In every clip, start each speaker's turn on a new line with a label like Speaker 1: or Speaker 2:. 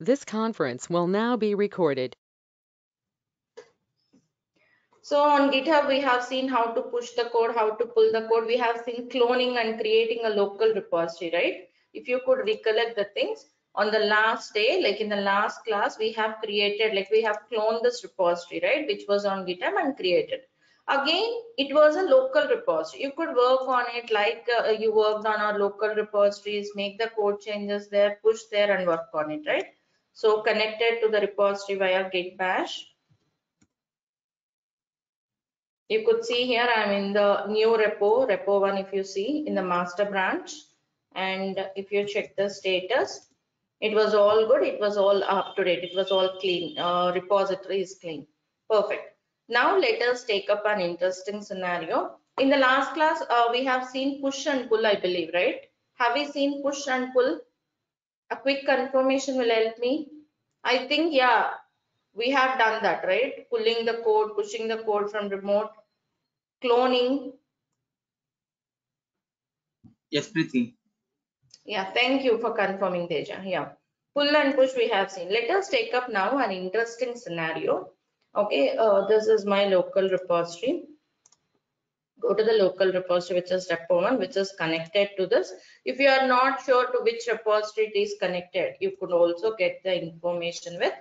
Speaker 1: This conference will now be recorded.
Speaker 2: So on GitHub, we have seen how to push the code, how to pull the code. We have seen cloning and creating a local repository, right? If you could recollect the things on the last day, like in the last class, we have created, like we have cloned this repository, right? Which was on GitHub and created. Again, it was a local repository. You could work on it like you worked on our local repositories, make the code changes there, push there and work on it, right? So connected to the repository via git bash. You could see here I'm in the new repo 1 if you see in the master branch, and if you check the status, it was all good, it was all up to date, it was all clean, repository is clean, perfect. Now let us take up an interesting scenario. In the last class, we have seen push and pull, I believe, right? Have we seen push and pull? A quick confirmation will help me. I think, yeah, we have done that, right? Pulling the code, pushing the code from remote, cloning.
Speaker 3: Yes, Preeti.
Speaker 2: Yeah, thank you for confirming, Teja. Yeah, pull and push we have seen. Let us take up now an interesting scenario. Okay, this is my local repository. Go to the local repository, which is repo1, which is connected to this. If you are not sure to which repository it is connected, you could also get the information with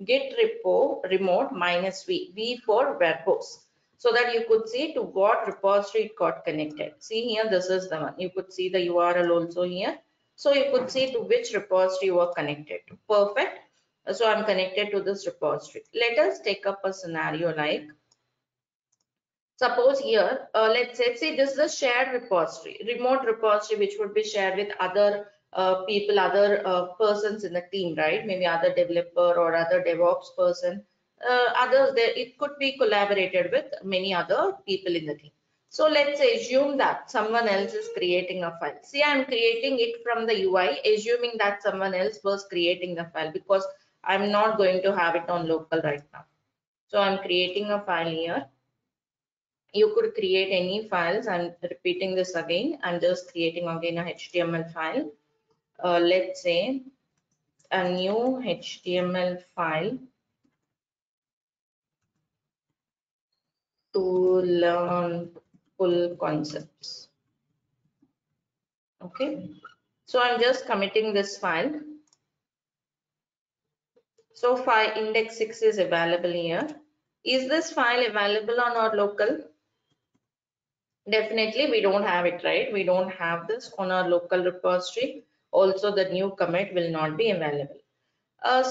Speaker 2: git repo remote -v for verbose, so that you could see to what repository it got connected. See here, this is the one. You could see the URL also here. So you could see to which repository you are connected to. Perfect. So I'm connected to this repository. Let us take up a scenario like, suppose here, let's say this is a shared repository, remote repository, which would be shared with other people, other persons in the team, right? Maybe other developer or other DevOps person, others there. It could be collaborated with many other people in the team. So let's assume that someone else is creating a file. See, I'm creating it from the UI, assuming that someone else was creating the file, because I'm not going to have it on local right now. So I'm creating a file here. You could create any files. I'm repeating this again. I'm just creating again a HTML file. Let's say a new HTML file to learn full concepts. Okay, so I'm just committing this file. So file index 6 is available here. Is this file available on our local? Definitely we don't have it, right? We don't have this on our local repository. Also the new commit will not be available.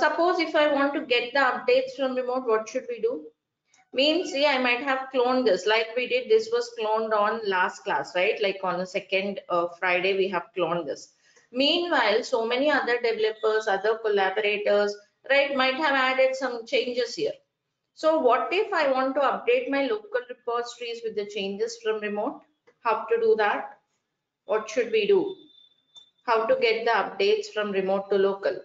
Speaker 2: Suppose if I want to get the updates from remote, what should we do? Means, see, I might have cloned this like we did. This was cloned on last class, right? Like on the second Friday, we have cloned this. Meanwhile, so many other developers, other collaborators, right, might have added some changes here. So what if I want to update my local repositories with the changes from remote? How to do that? What should we do? How to get the updates from remote to local?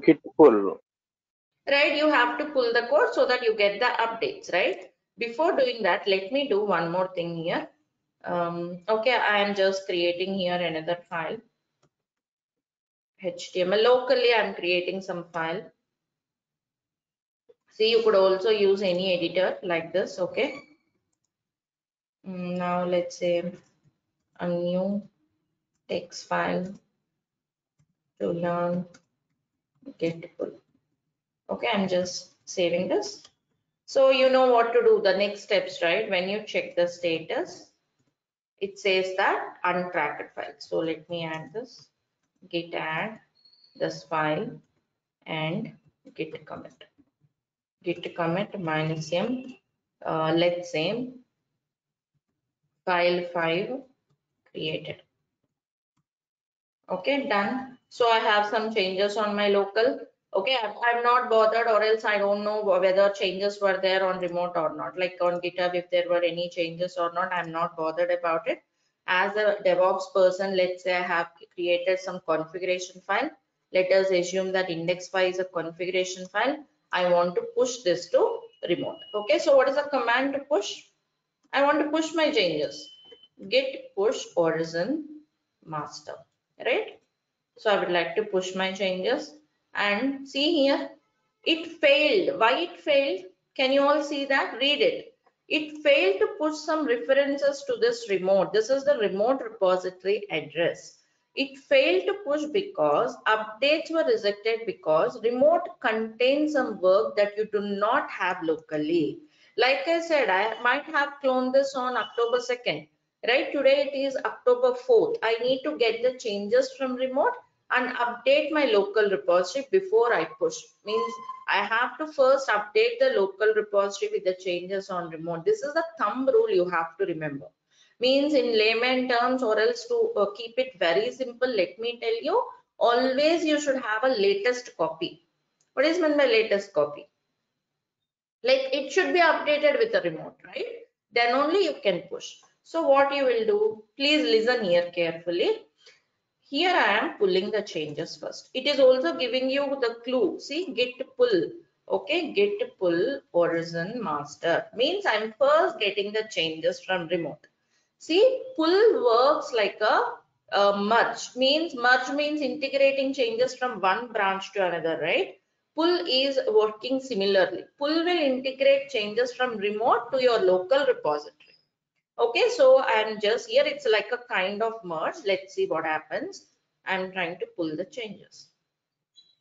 Speaker 4: Git pull.
Speaker 2: Right, you have to pull the code so that you get the updates, right? Before doing that, let me do one more thing here. Okay, I am just creating here another file, HTML. Locally, I'm creating some file. See, you could also use any editor like this, okay? Now let's say a new text file to learn git pull. Okay, I'm just saving this. So you know what to do, the next steps, right? When you check the status, it says that untracked file. So let me add this, git add this file and git commit. Git commit -m, let's say file 5 created. Okay, done. So I have some changes on my local. Okay, I'm not bothered, or else I don't know whether changes were there on remote or not. Like on GitHub, if there were any changes or not, I'm not bothered about it. As a DevOps person, let's say I have created some configuration file. Let us assume that index.py is a configuration file. I want to push this to remote. Okay, so what is the command to push? I want to push my changes. git push origin master, right? So I would like to push my changes and see here, it failed. Why it failed? Can you all see that? Read it. It failed to push some references to this remote. This is the remote repository address. It failed to push because updates were rejected because remote contains some work that you do not have locally. Like I said, I might have cloned this on October 2nd, right? Today it is October 4th. I need to get the changes from remote and update my local repository before I push. Means I have to first update the local repository with the changes on remote. This is the thumb rule you have to remember. Means in layman terms, or else to keep it very simple, let me tell you, always you should have a latest copy. What is meant by latest copy? Like it should be updated with the remote, right? Then only you can push. So what you will do, please listen here carefully. Here I am pulling the changes first. It is also giving you the clue. See, git pull. Okay, git pull origin master. Means I'm first getting the changes from remote. See, pull works like a merge. Merge means integrating changes from one branch to another, right? Pull is working similarly. Pull will integrate changes from remote to your local repository. Okay, so I'm just here, it's like a kind of merge. Let's see what happens. I'm trying to pull the changes.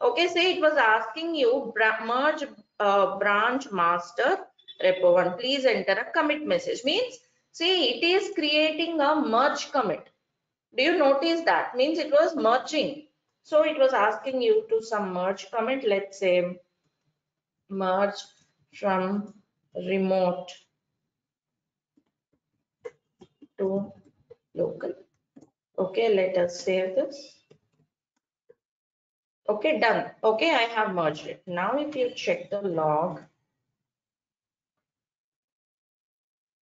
Speaker 2: Okay, say it was asking you merge branch master repo one. Please enter a commit message. Means, see, it is creating a merge commit. Do you notice that? Means it was merging. So it was asking you to some merge commit. Let's say merge from remote to local. Okay, let us save this. Okay, done. Okay, I have merged it. Now if you check the log,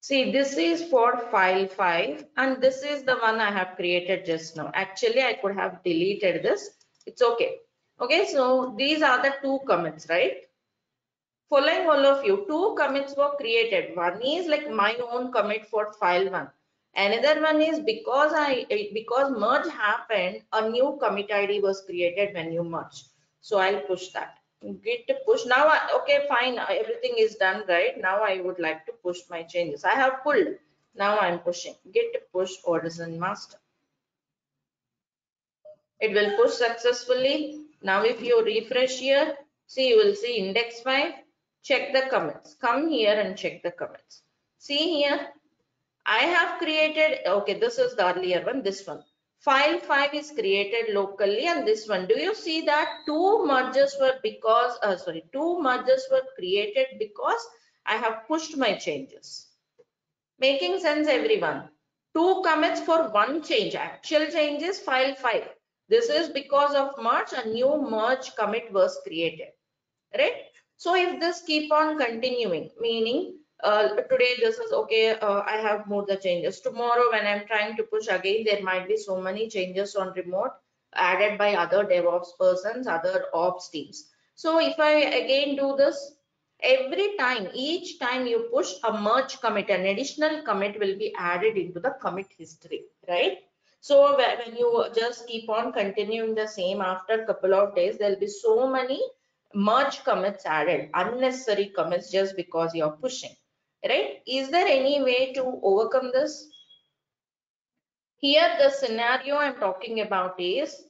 Speaker 2: see this is for file 5 and this is the one I have created just now. Actually, I could have deleted this. It's okay. Okay, so these are the two commits, right? Following all of you, two commits were created. One is like my own commit for file 1. Another one is because merge happened, a new commit ID was created when you merge. So I'll push that. Git push. Now, okay, fine. Everything is done, right? Now I would like to push my changes. I have pulled. Now I'm pushing. Git push origin master. It will push successfully. Now if you refresh here, see, you will see index 5. Check the commits. Come here and check the commits. See here, I have created, okay, this is the earlier one, this one. File 5 is created locally and this one. Do you see that two merges were created because I have pushed my changes. Making sense, everyone? Two commits for one change. Actual change is file 5. This is because of merge, a new merge commit was created, right? So if this keep on continuing, meaning today this is okay, I have moved the changes. Tomorrow when I'm trying to push again, there might be so many changes on remote added by other DevOps persons, other ops teams. So if I again do this, every time, each time you push a merge commit, an additional commit will be added into the commit history, right? So when you just keep on continuing the same, after a couple of days, there'll be so many merge commits added, unnecessary commits, just because you're pushing, right? Is there any way to overcome this? Here the scenario I'm talking about is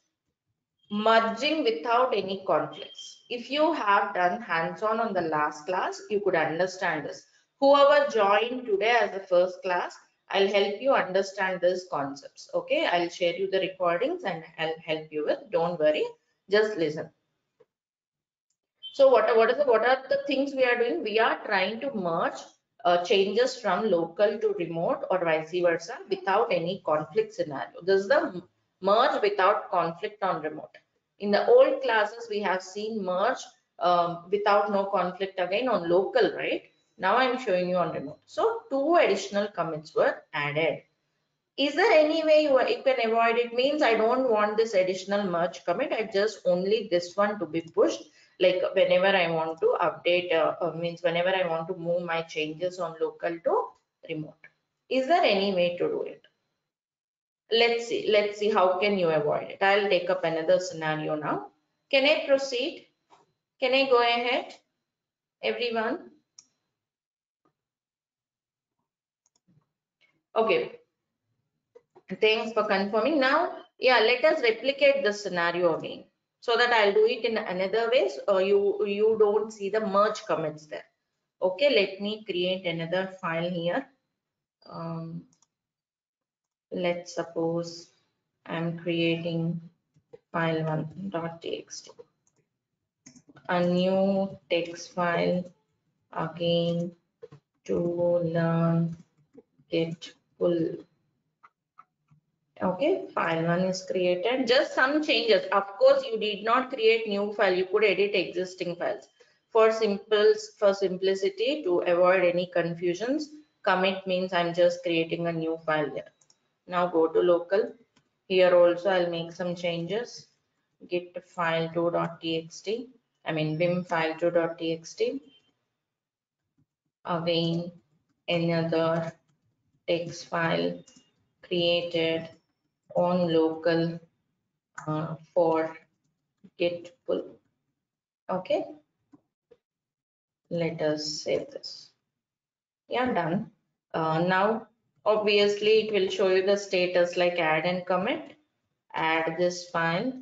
Speaker 2: merging without any conflicts. If you have done hands-on on the last class, you could understand this. Whoever joined today as the first class, I'll help you understand these concepts. Okay, I'll share you the recordings and I'll help you with. Don't worry, just listen. So what are the things we are doing? We are trying to merge changes from local to remote or vice versa without any conflict scenario. This is the merge without conflict on remote. In the old classes, we have seen merge without no conflict again on local, right? Now I'm showing you on remote. So two additional commits were added. Is there any way you can avoid it? Means I don't want this additional merge commit. I just only this one to be pushed. Like whenever I want to update, means whenever I want to move my changes on local to remote. Is there any way to do it? let's see how can you avoid it. I'll take up another scenario now. Can I proceed? Can I go ahead, everyone? Okay, thanks for confirming. Now, yeah, let us replicate the scenario again so that I'll do it in another way. So you don't see the merge commits there. Okay, let me create another file here. Let's suppose I'm creating file1.txt, a new text file again to learn git pull. Okay, file one is created. Just some changes. Of course, you did not create new file. You could edit existing files. For simplicity, to avoid any confusions, commit means I'm just creating a new file here. Now go to local. Here also I'll make some changes. Git file2.txt. I mean vim file2.txt. Again, another text file created on local for git pull. Okay, let us save this. Yeah, done. Now obviously it will show you the status like add and commit. Add this file,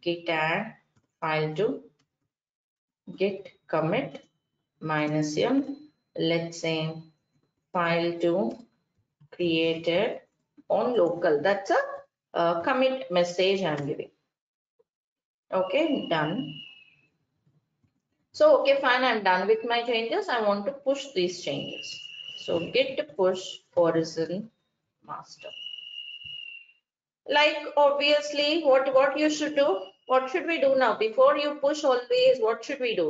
Speaker 2: git add file to git commit -m. Let's say file2 created on local. That's a commit message I'm giving. Okay, done. So, okay, fine, I'm done with my changes. I want to push these changes. So git push horizon master. Like obviously, what you should do? What should we do now? Before you push always, what should we do?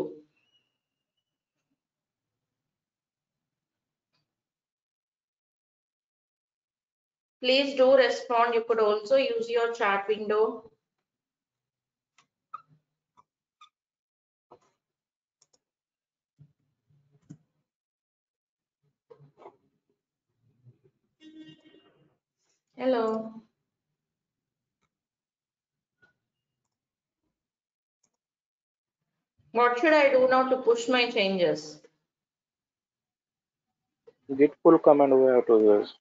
Speaker 2: Please do respond. You could also use your chat window. Hello. What should I do now to push my changes?
Speaker 4: Git pull command we have to use.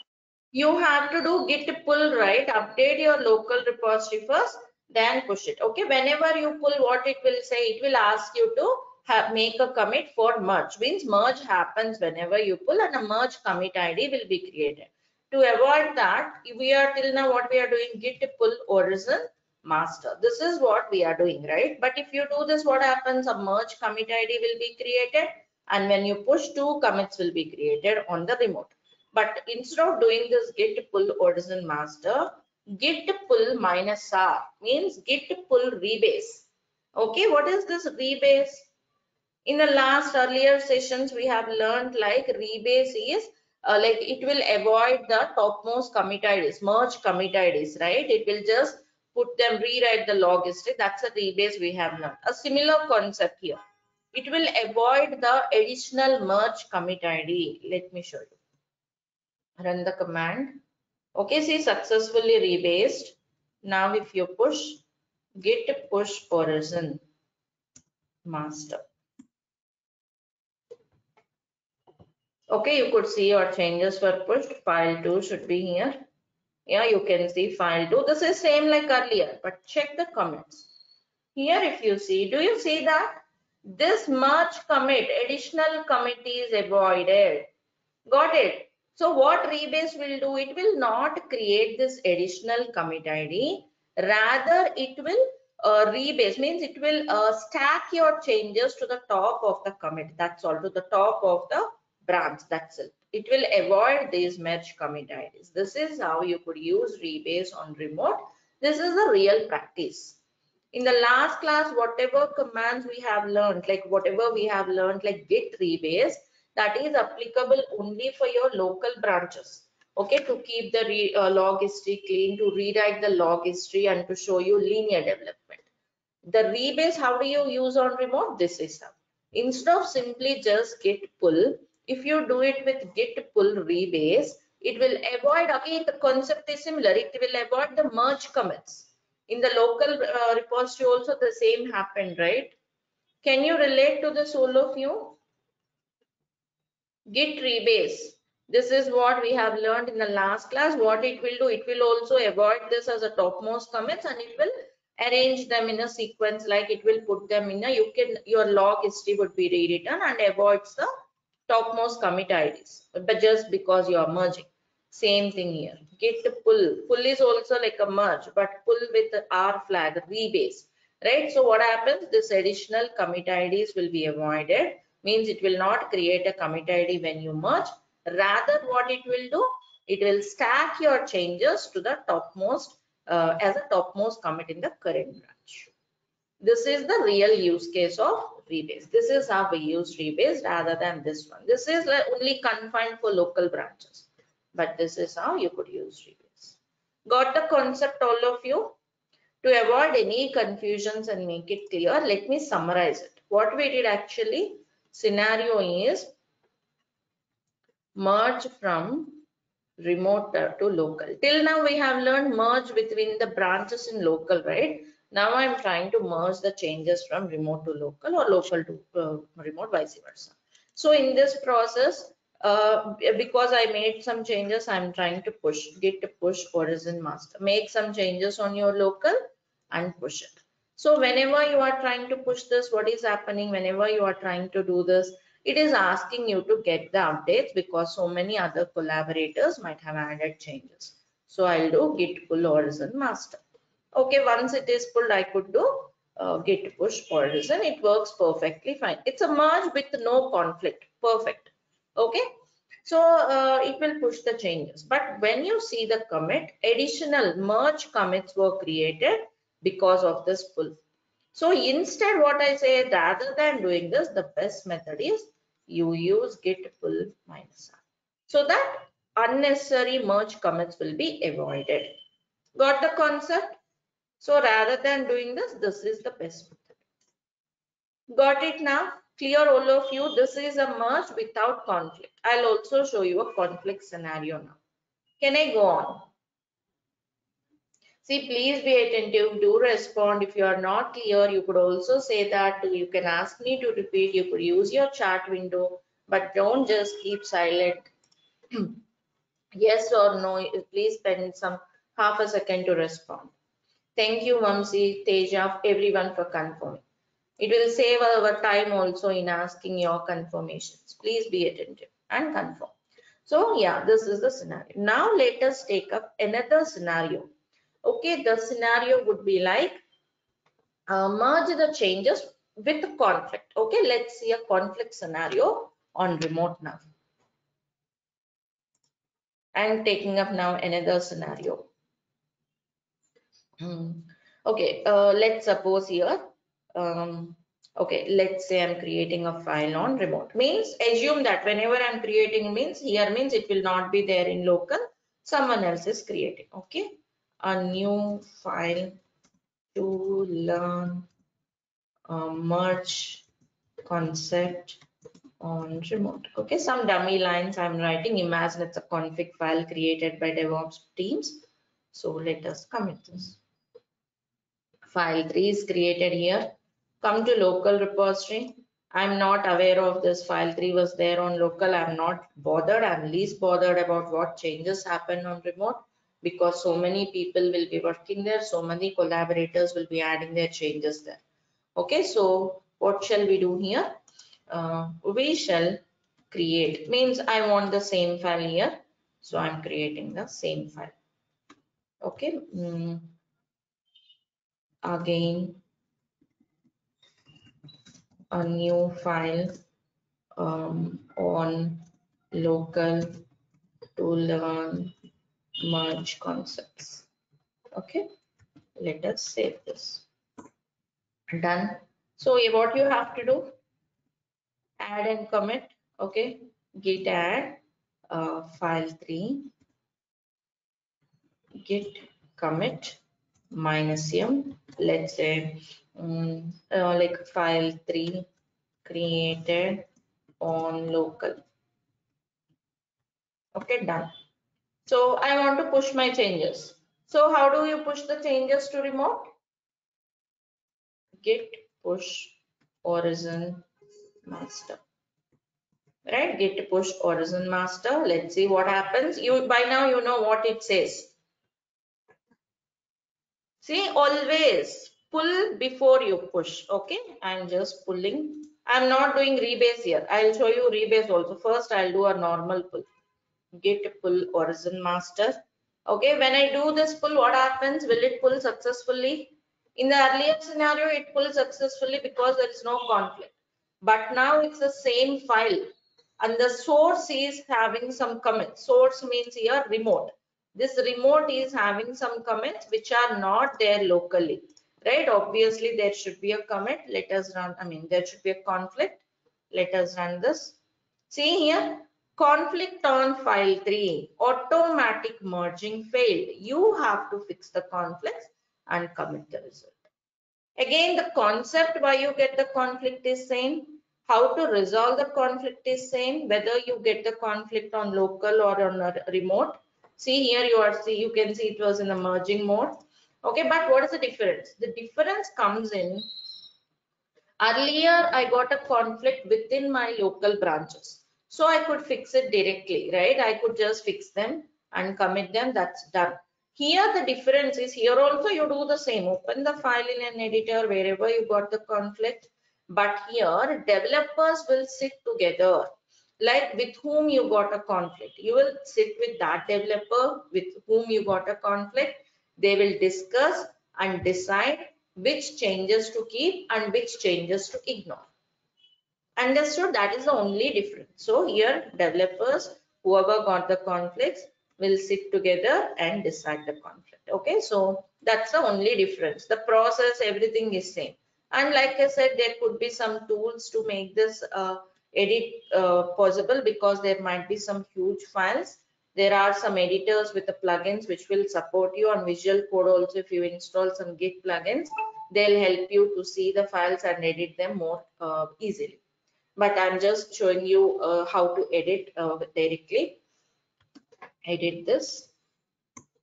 Speaker 2: You have to do git pull, right? Update your local repository first, then push it. Okay, whenever you pull, what it will say, it will ask you to make a commit for merge. Means merge happens whenever you pull, and a merge commit ID will be created. To avoid that, we are till now what we are doing, git pull horizon master. This is what we are doing, right? But if you do this, what happens? A merge commit ID will be created, and when you push, 2 commits will be created on the remote. But instead of doing this git pull horizon master, git pull -r means git pull rebase. Okay, what is this rebase? In the last earlier sessions, we have learned like rebase is like it will avoid the topmost commit IDs, merge commit IDs, right? It will just put them, rewrite the log history. That's a rebase we have learned. A similar concept here. It will avoid the additional merge commit ID. Let me show you. Run the command. Okay, see, successfully rebased. Now if you push git push horizon master. Okay, you could see your changes were pushed. File 2 should be here. Yeah, you can see file 2. This is same like earlier, but check the comments. Here if you see, do you see that? This merge commit, additional commit is avoided. Got it? So what rebase will do, it will not create this additional commit ID. Rather, it will rebase, means it will stack your changes to the top of the commit. That's all, to the top of the branch. That's it. It will avoid these merge commit IDs. This is how you could use rebase on remote. This is a real practice. In the last class, whatever commands we have learned, like git rebase, that is applicable only for your local branches. Okay, to keep the log history clean, to rewrite the log history, and to show you linear development. The rebase, how do you use on remote? This is how. Instead of simply just git pull, if you do it with git pull rebase, It will avoid, again, the concept is similar. It will avoid the merge commits. In the local repository also the same happened, right? Can you relate to this, all of you? Git rebase. This is what we have learned in the last class. What it will do, it will also avoid this as a topmost commits, and it will arrange them in a sequence, like it will put them in a, your log history would be rewritten and avoids the topmost commit IDs, but just because you are merging. Same thing here. Git pull. Pull is also like a merge, but pull with the R flag, rebase, right? So what happens? This additional commit IDs will be avoided. Means it will not create a commit ID when you merge. Rather, what it will do? It will stack your changes to the topmost as a topmost commit in the current branch. This is the real use case of rebase. This is how we use rebase rather than this one. This is only confined for local branches, but this is how you could use rebase. Got the concept, all of you? To avoid any confusions and make it clear, let me summarize it. What we did actually, scenario is merge from remote to local. Till now we have learned merge between the branches in local, right? Now I'm trying to merge the changes from remote to local or local to remote, vice versa. So in this process, because I made some changes, I'm trying to push, git to push origin master. Make some changes on your local and push it. So whenever you are trying to push this, what is happening? Whenever you are trying to do this, it is asking you to get the updates because so many other collaborators might have added changes. So I'll do git pull origin master. Okay, once it is pulled, I could do git push origin. It works perfectly fine. It's a merge with no conflict. Perfect. Okay. So it will push the changes. But when you see the commit, additional merge commits were created because of this pull. So instead, what I say, rather than doing this, the best method is you use git pull minus r, so that unnecessary merge commits will be avoided. Got the concept? So rather than doing this, this is the best method. Got it now? Clear, all of you? This is a merge without conflict. I'll also show you a conflict scenario now. Can I go on? See, please be attentive, do respond. If you are not clear, you could also say that, you can ask me to repeat, you could use your chat window, but don't just keep silent. Yes or no, please spend some half a second to respond. Thank you, Mamsi, Teja, everyone for confirming. It will save our time also in asking your confirmations. Please be attentive and confirm. So yeah, this is the scenario. Now let us take up another scenario. Okay, the scenario would be like merge the changes with conflict. Okay, let's see a conflict scenario on remote now. I'm taking up now another scenario. Okay, let's suppose here, okay, let's say I'm creating a file on remote. Means assume that whenever I'm creating means here means it will not be there in local, someone else is creating. Okay, a new file to learn merge concept on remote. Okay, some dummy lines I'm writing. Imagine it's a config file created by DevOps teams. So let us commit this. File 3 is created here. Come to local repository. I'm not aware of this file 3 was there on local. I'm not bothered. I'm least bothered about what changes happen on remote because so many people will be working there. So many collaborators will be adding their changes there. Okay, so what shall we do here? We shall create, means I want the same file here. So I'm creating the same file. Okay, again, a new file on local to learn merge concepts. Okay, let us save this. Done. So what you have to do, add and commit. Okay, git add file 3, git commit minus m, let's say like file 3 created on local. Okay, done. So I want to push my changes. So how do you push the changes to remote? Git push origin master. Right, git push origin master. Let's see what happens. You by now you know what it says. See, always pull before you push. Okay, I'm just pulling. I'm not doing rebase here. I'll show you rebase also. First, I'll do a normal pull. Git pull origin master. Okay, when I do this pull, what happens? Will it pull successfully? In the earlier scenario, it pulls successfully because there is no conflict. But now it's the same file and the source is having some commits. Source means here remote. This remote is having some commits which are not there locally, right? Obviously, there should be a commit. Let us run, there should be a conflict. Let us run this. See here, conflict on file 3, automatic merging failed. You have to fix the conflicts and commit the result. Again, the concept why you get the conflict is same. How to resolve the conflict is same, whether you get the conflict on local or on a remote. See here, you can see it was in the merging mode. Okay, but what is the difference? The difference comes in earlier I got a conflict within my local branches. So I could fix it directly, right? I could just fix them and commit them, that's done. Here the difference is here also you do the same, open the file in an editor wherever you got the conflict. But here developers will sit together, like with whom you got a conflict. You will sit with that developer with whom you got a conflict. They will discuss and decide which changes to keep and which changes to ignore. Understood? That is the only difference. So here developers, whoever got the conflicts, will sit together and decide the conflict. Okay, so that's the only difference. The process, everything is same. And like I said, there could be some tools to make this edit possible, because there might be some huge files. There are some editors with the plugins which will support you on Visual Code also. If you install some Git plugins, they'll help you to see the files and edit them more easily. But I'm just showing you how to edit directly. Edit this.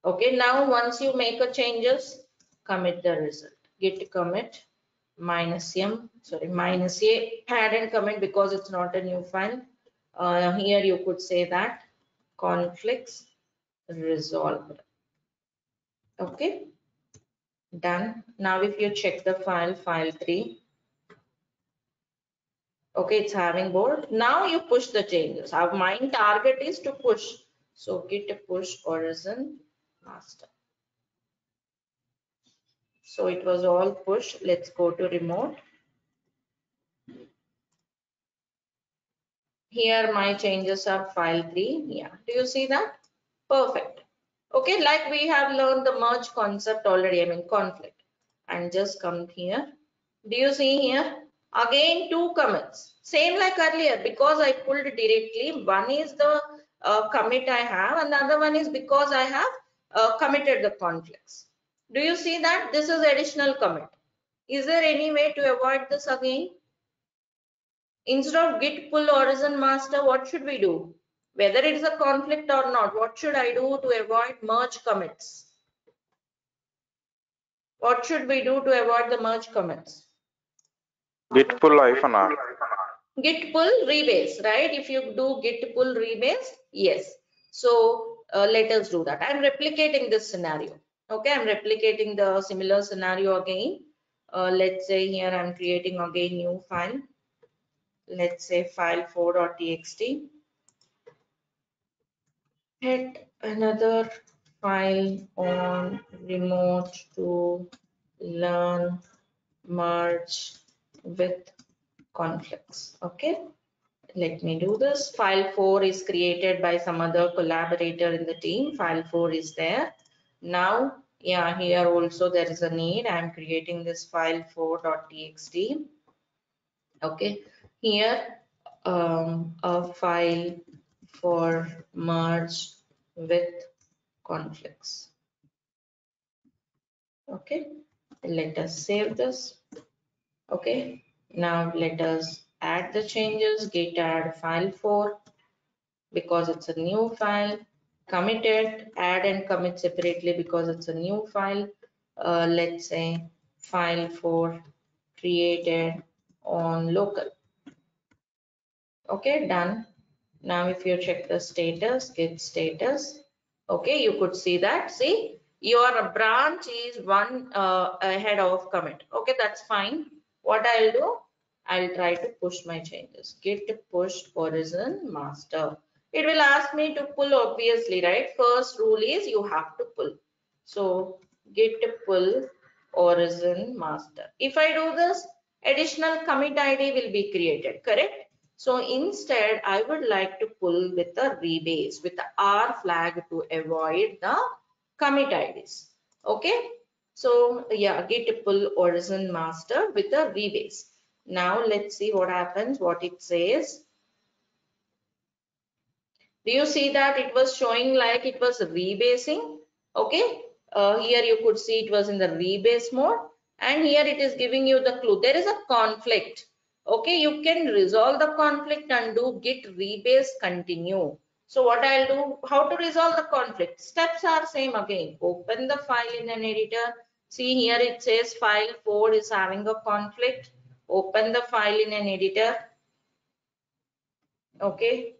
Speaker 2: Okay, now once you make a changes, commit the result. Git commit minus a, add and commit because it's not a new file. Here you could say that conflicts resolved. Okay, done. Now if you check the file 3, okay, it's having board. Now you push the changes. Our main target is to push. So git push origin master. So it was all push. Let's go to remote. Here my changes are file 3. Yeah, do you see that? Perfect. Okay, like we have learned the merge concept already, conflict. And just come here. Do you see here? Again, 2 commits. Same like earlier, because I pulled directly. One is the commit I have, and the other one is because I have committed the conflicts. Do you see that? This is additional commit. Is there any way to avoid this again? Instead of git pull origin master, what should we do? Whether it is a conflict or not, what should I do to avoid merge commits? What should we do to avoid the merge commits?
Speaker 4: Git pull -r.
Speaker 2: Git pull rebase, right? If you do git pull rebase, yes. So let us do that. I'm replicating this scenario. Okay, I'm replicating the similar scenario again. Let's say here I'm creating again new file. Let's say file4.txt. Hit another file on remote to learn merge with conflicts. Okay, let me do this. File 4 is created by some other collaborator in the team. File 4 is there. Now, yeah, here also there is a need. I'm creating this file 4.txt. Okay, here a file for merge with conflicts. Okay, let us save this. Okay, now let us add the changes. Git add file 4 because it's a new file. committed, add and commit separately because it's a new file. Let's say file 4 created on local. Okay, done. Now if you check the status, git status, okay, you could see that. See, your branch is one ahead of commit. Okay, that's fine. What I'll do, I'll try to push my changes. Git push origin master. It will ask me to pull, obviously, right? First rule is you have to pull. So git pull origin master. If I do this, additional commit ID will be created, correct? So instead, I would like to pull with the rebase, with the R flag to avoid the commit IDs. Okay. So yeah, git pull origin master with the rebase. Now let's see what happens, what it says. Do you see that it was showing like it was rebasing? Okay. Here you could see it was in the rebase mode, and here it is giving you the clue. There is a conflict. Okay, you can resolve the conflict and do git rebase continue. So what I'll do, how to resolve the conflict? Steps are same again. Open the file in an editor. See here it says file 4 is having a conflict. Open the file in an editor. Okay,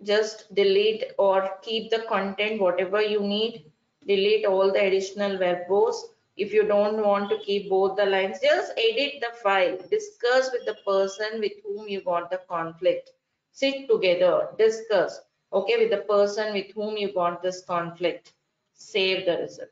Speaker 2: just delete or keep the content whatever you need. Delete all the additional verbose. If you don't want to keep both the lines, just edit the file. Discuss with the person with whom you got the conflict. Sit together, discuss, okay, with the person with whom you got this conflict. Save the result.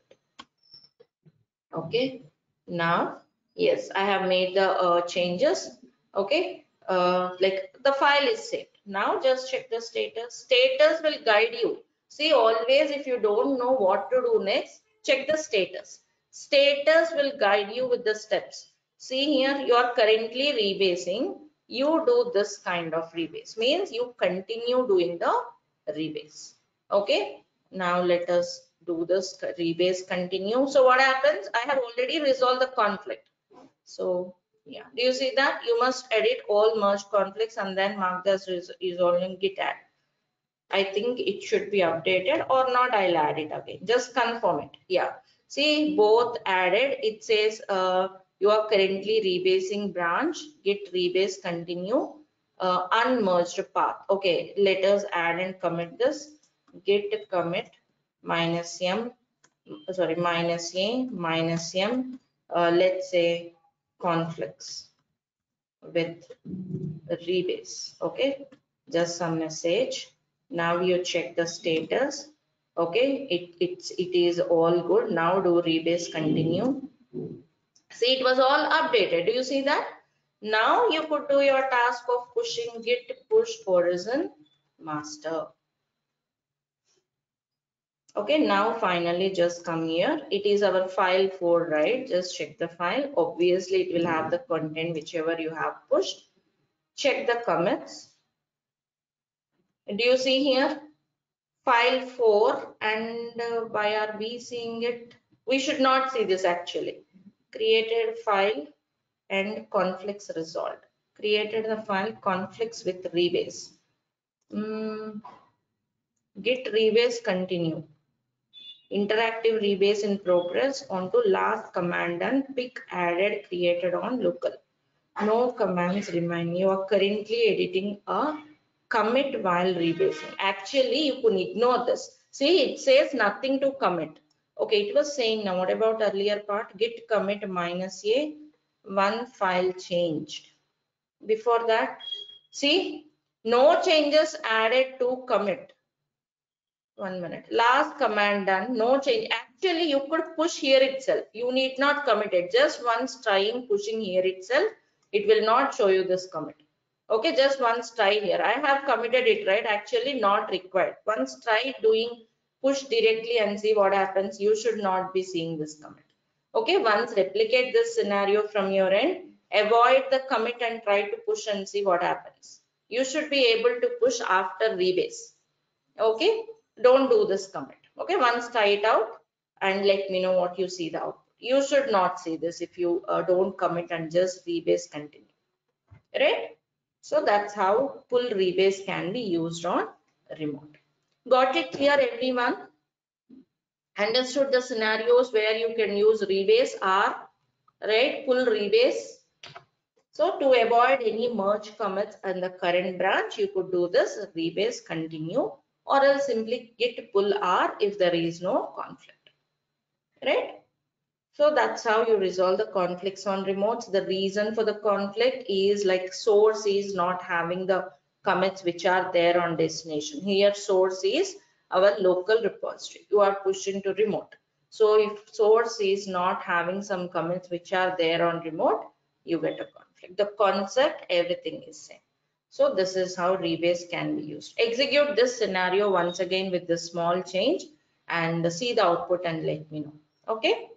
Speaker 2: Okay, now yes, I have made the changes. Okay, like the file is saved. Now just check the status. Status will guide you. See, always if you don't know what to do next, check the status. Status will guide you with the steps. See here, you are currently rebasing. You do this kind of rebase, means you continue doing the rebase. Okay, now let us do this rebase continue. So what happens? I have already resolved the conflict. So yeah, do you see that? You must edit all merged conflicts and then mark this resolving git add. I think it should be updated or not. I'll add it again. Just confirm it. Yeah. See, both added. It says you are currently rebasing branch. Git rebase continue. Unmerged path. Okay. Let us add and commit this. Git commit minus m. Sorry, minus a minus m. Let's say conflicts with rebase. Okay. Just some message. Now you check the status. Okay, it is all good. Now do rebase continue. See, it was all updated. Do you see that? Now you could do your task of pushing git push origin master. Okay, now finally just come here. It is our file 4, right? Just check the file. Obviously it will have the content whichever you have pushed. Check the commits. Do you see here? File 4, and why are we seeing it? We should not see this actually. Created file and conflicts resolved. Created the file conflicts with rebase. Git rebase continue. Interactive rebase in progress onto last command and pick added created on local. No commands remain. You are currently editing a commit while rebasing. Actually, you can ignore this. See, it says nothing to commit. Okay, it was saying now. What about earlier part? Git commit minus a one file changed. Before that, see, no changes added to commit. 1 minute. Last command done. No change. Actually, you could push here itself. You need not commit it. Just once trying pushing here itself, it will not show you this commit. Okay, just once try here. I have committed it, right? Actually not required. Once try doing push directly and see what happens. You should not be seeing this commit. Okay, once replicate this scenario from your end, avoid the commit and try to push and see what happens. You should be able to push after rebase. Okay, don't do this commit. Okay, once try it out and let me know what you see the output. You should not see this if you don't commit and just rebase continue, right? So that's how pull rebase can be used on remote. Got it clear, everyone? Understood the scenarios where you can use rebase are, right? Pull rebase. So to avoid any merge commits in the current branch, you could do this rebase continue, or else simply git pull R if there is no conflict, right? So that's how you resolve the conflicts on remotes. The reason for the conflict is like source is not having the commits which are there on destination. Here source is our local repository. You are pushing to remote. So if source is not having some commits which are there on remote, you get a conflict. The concept, everything is same. So this is how rebase can be used. Execute this scenario once again with this small change and see the output and let me know. Okay.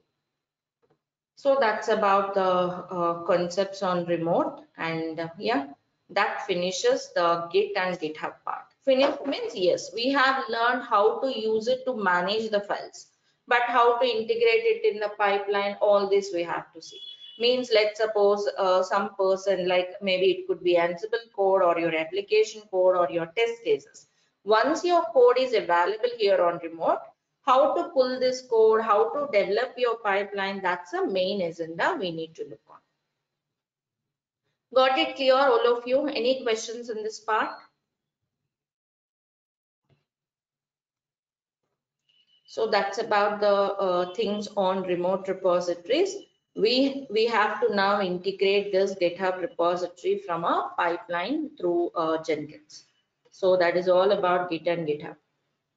Speaker 2: So that's about the concepts on remote, and yeah, that finishes the Git and GitHub part. Finish means yes, we have learned how to use it to manage the files, but how to integrate it in the pipeline, all this we have to see. Means let's suppose some person, like maybe it could be Ansible code or your application code or your test cases. Once your code is available here on remote, how to pull this code, how to develop your pipeline, that's the main agenda we need to look on. Got it clear, all of you? Any questions in this part? So that's about the things on remote repositories. We have to now integrate this GitHub repository from a pipeline through Jenkins. So that is all about Git and GitHub.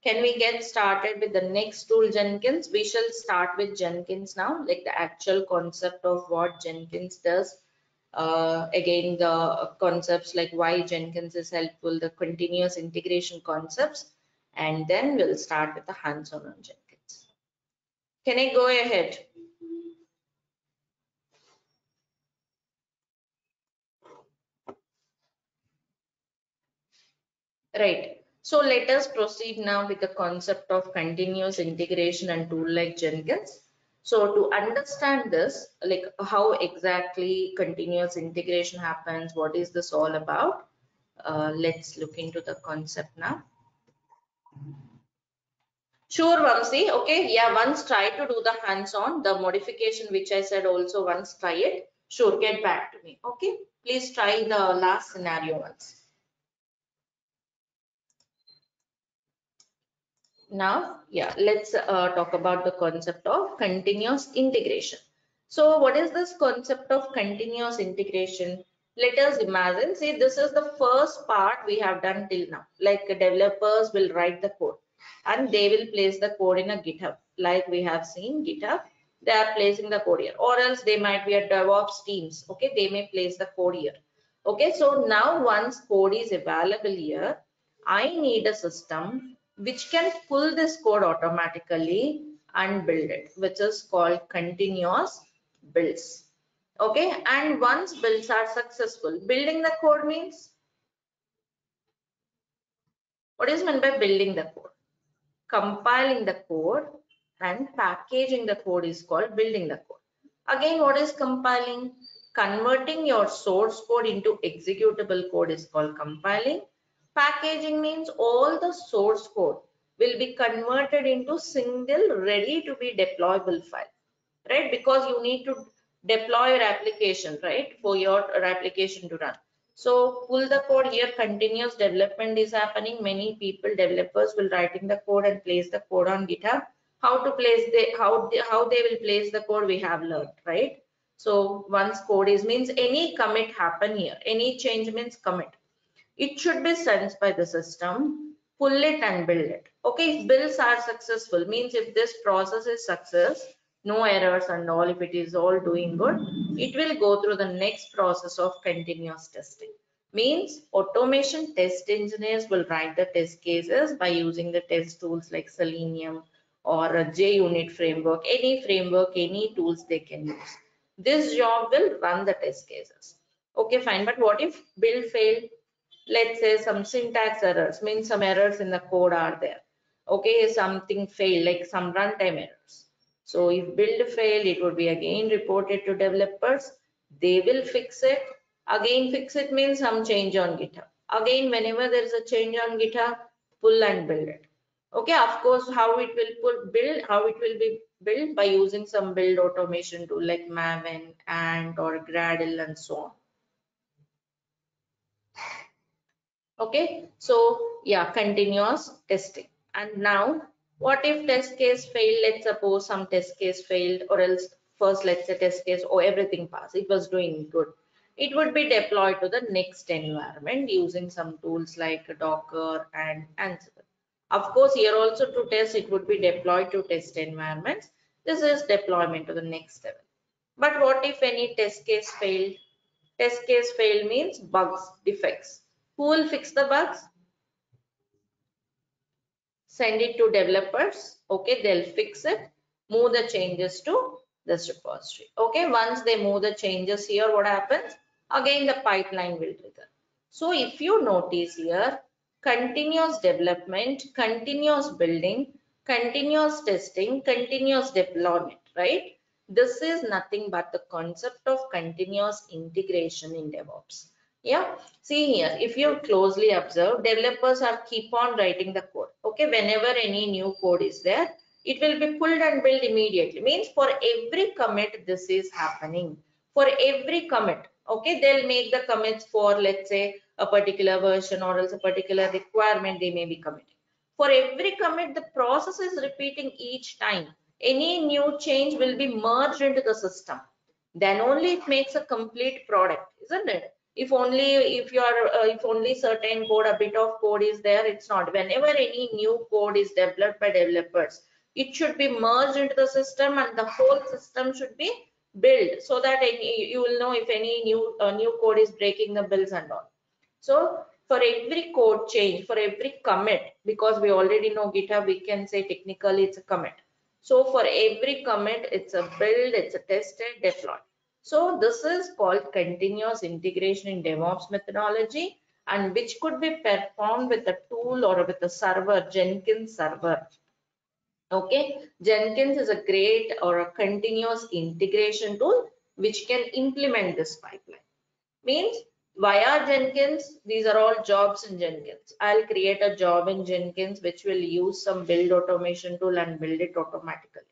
Speaker 2: Can we get started with the next tool, Jenkins? We shall start with Jenkins now, like the actual concept of what Jenkins does. Again, the concepts like why Jenkins is helpful, the continuous integration concepts, and then we'll start with the hands-on on Jenkins. Can I go ahead? Right. So let us proceed now with the concept of continuous integration and tool like Jenkins. So to understand this, like how exactly continuous integration happens, what is this all about? Let's look into the concept now. Sure, Vamsi. Okay, yeah, once try to do the hands-on, the modification which I said also once try it. Sure, get back to me. Okay, please try the last scenario once. Now, yeah, let's talk about the concept of continuous integration. So what is this concept of continuous integration? Let us imagine, see, this is the first part we have done till now. Like developers will write the code and they will place the code in a GitHub. Like we have seen GitHub, they are placing the code here, or else they might be a DevOps teams. Okay, they may place the code here. Okay, so now once code is available here, I need a system which can pull this code automatically and build it, which is called continuous builds. Okay, and once builds are successful, building the code means, what is meant by building the code? Compiling the code and packaging the code is called building the code. Again, what is compiling? Converting your source code into executable code is called compiling. Packaging means all the source code will be converted into single ready to be deployable file, right? Because you need to deploy your application, right? For your application to run. So pull the code here, continuous development is happening. Many people, developers will writing the code and place the code on GitHub. How to place how they will place the code we have learned, right? So once code is means any commit happen here, any change means commit. It should be sensed by the system, pull it and build it. Okay, if builds are successful, means if this process is success, no errors and all, if it is all doing good, it will go through the next process of continuous testing. Means automation test engineers will write the test cases by using the test tools like Selenium or a JUnit framework, any framework, any tools they can use. This job will run the test cases. Okay, fine. But what if build failed? Let's say some syntax errors, means some errors in the code are there. Okay, something failed, like some runtime errors. So if build failed, it would be again reported to developers. They will fix it. Again, fix it means some change on GitHub. Again, whenever there is a change on GitHub, pull and build it. Okay, of course, how it will be built by using some build automation tool like Maven, Ant, or Gradle, and so on. Okay, so yeah, continuous testing. And now, what if test case failed? Let's suppose some test case failed, or else first let's say test case, or everything passed, it was doing good. It would be deployed to the next environment using some tools like Docker and Ansible. Of course, here also to test, it would be deployed to test environments. This is deployment to the next level. But what if any test case failed? Test case failed means bugs, defects. Who will fix the bugs? Send it to developers. Okay, they'll fix it. Move the changes to this repository. Okay, once they move the changes here, what happens? Again, the pipeline will trigger. So if you notice here, continuous development, continuous building, continuous testing, continuous deployment, right? This is nothing but the concept of continuous integration in DevOps. Yeah, see here, if you closely observe, developers are keep on writing the code. Okay, whenever any new code is there, it will be pulled and built immediately. Means for every commit, this is happening. For every commit, okay, they'll make the commits for, let's say, a particular version or else a particular requirement they may be committing. For every commit, the process is repeating each time. Any new change will be merged into the system. Then only it makes a complete product, isn't it? If only certain code, a bit of code is there, it's not. Whenever any new code is developed by developers, it should be merged into the system, and the whole system should be built, so that you will know if any new code is breaking the bills and all. So for every code change, for every commit, because we already know GitHub, we can say technically it's a commit. So for every commit, it's a build, it's a tested, deploy. So this is called continuous integration in DevOps methodology, and which could be performed with a tool or with a server, Jenkins server. Okay, Jenkins is a great or a continuous integration tool which can implement this pipeline. Means via Jenkins, these are all jobs in Jenkins. I'll create a job in Jenkins which will use some build automation tool and build it automatically.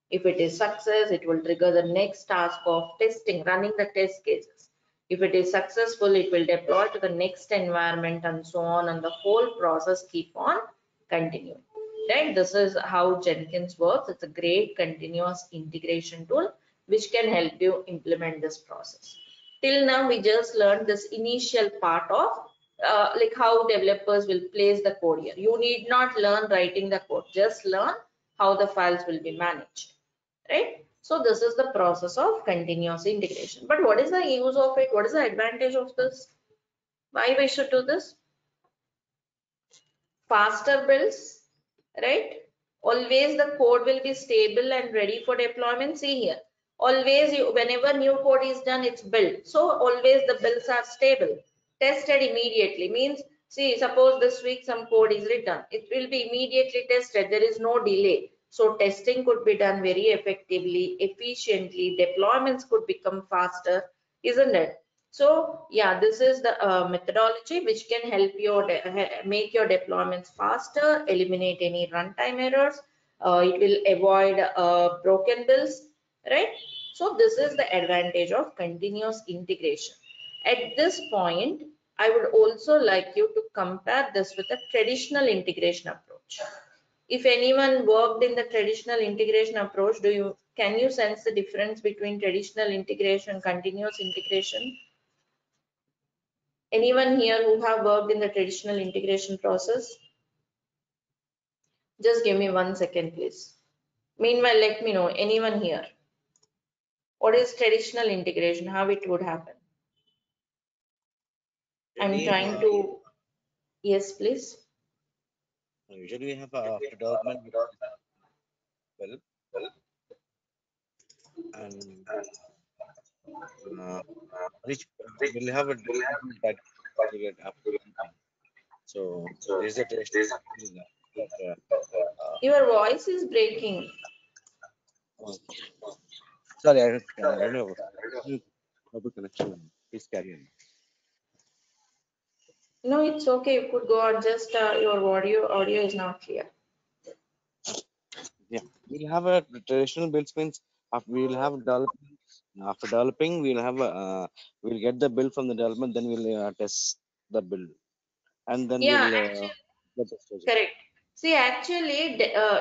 Speaker 2: If it is success, it will trigger the next task of testing, running the test cases. If it is successful, it will deploy to the next environment and so on, and the whole process keep on continuing. Right? This is how Jenkins works. It's a great continuous integration tool which can help you implement this process. Till now, we just learned this initial part of like how developers will place the code here. You need not learn writing the code, just learn how the files will be managed, right? So this is the process of continuous integration. But what is the use of it? What is the advantage of this? Why we should do this? Faster builds, right? Always the code will be stable and ready for deployment. See here, always whenever new code is done, it's built. So always the builds are stable. Tested immediately means, see, suppose this week some code is written, it will be immediately tested. There is no delay. So testing could be done very effectively, efficiently. Deployments could become faster, isn't it? So yeah, this is the methodology which can help you make your deployments faster, eliminate any runtime errors. It will avoid broken builds, right? So this is the advantage of continuous integration. At this point, I would also like you to compare this with a traditional integration approach. If anyone worked in the traditional integration approach, can you sense the difference between traditional integration, continuous integration? Anyone here who have worked in the traditional integration process? Just give me 1 second, please. Meanwhile, let me know, anyone here, what is traditional integration, how it would happen? I'm trying to, yes, please.
Speaker 3: Usually we have after development, well, and which will have a development that period after. So there is a test.
Speaker 2: Your voice is breaking.
Speaker 3: Sorry, I don't know how to connection. Please carry on.
Speaker 2: No, it's okay. You could go on. Just your audio is not clear.
Speaker 3: Yeah, we'll have a traditional builds means we'll have development. After developing, we'll have we'll get the build from the development, then we'll test the build, and then
Speaker 2: Yeah,
Speaker 3: we'll
Speaker 2: actually,
Speaker 3: get the stage.
Speaker 2: correct. See, actually,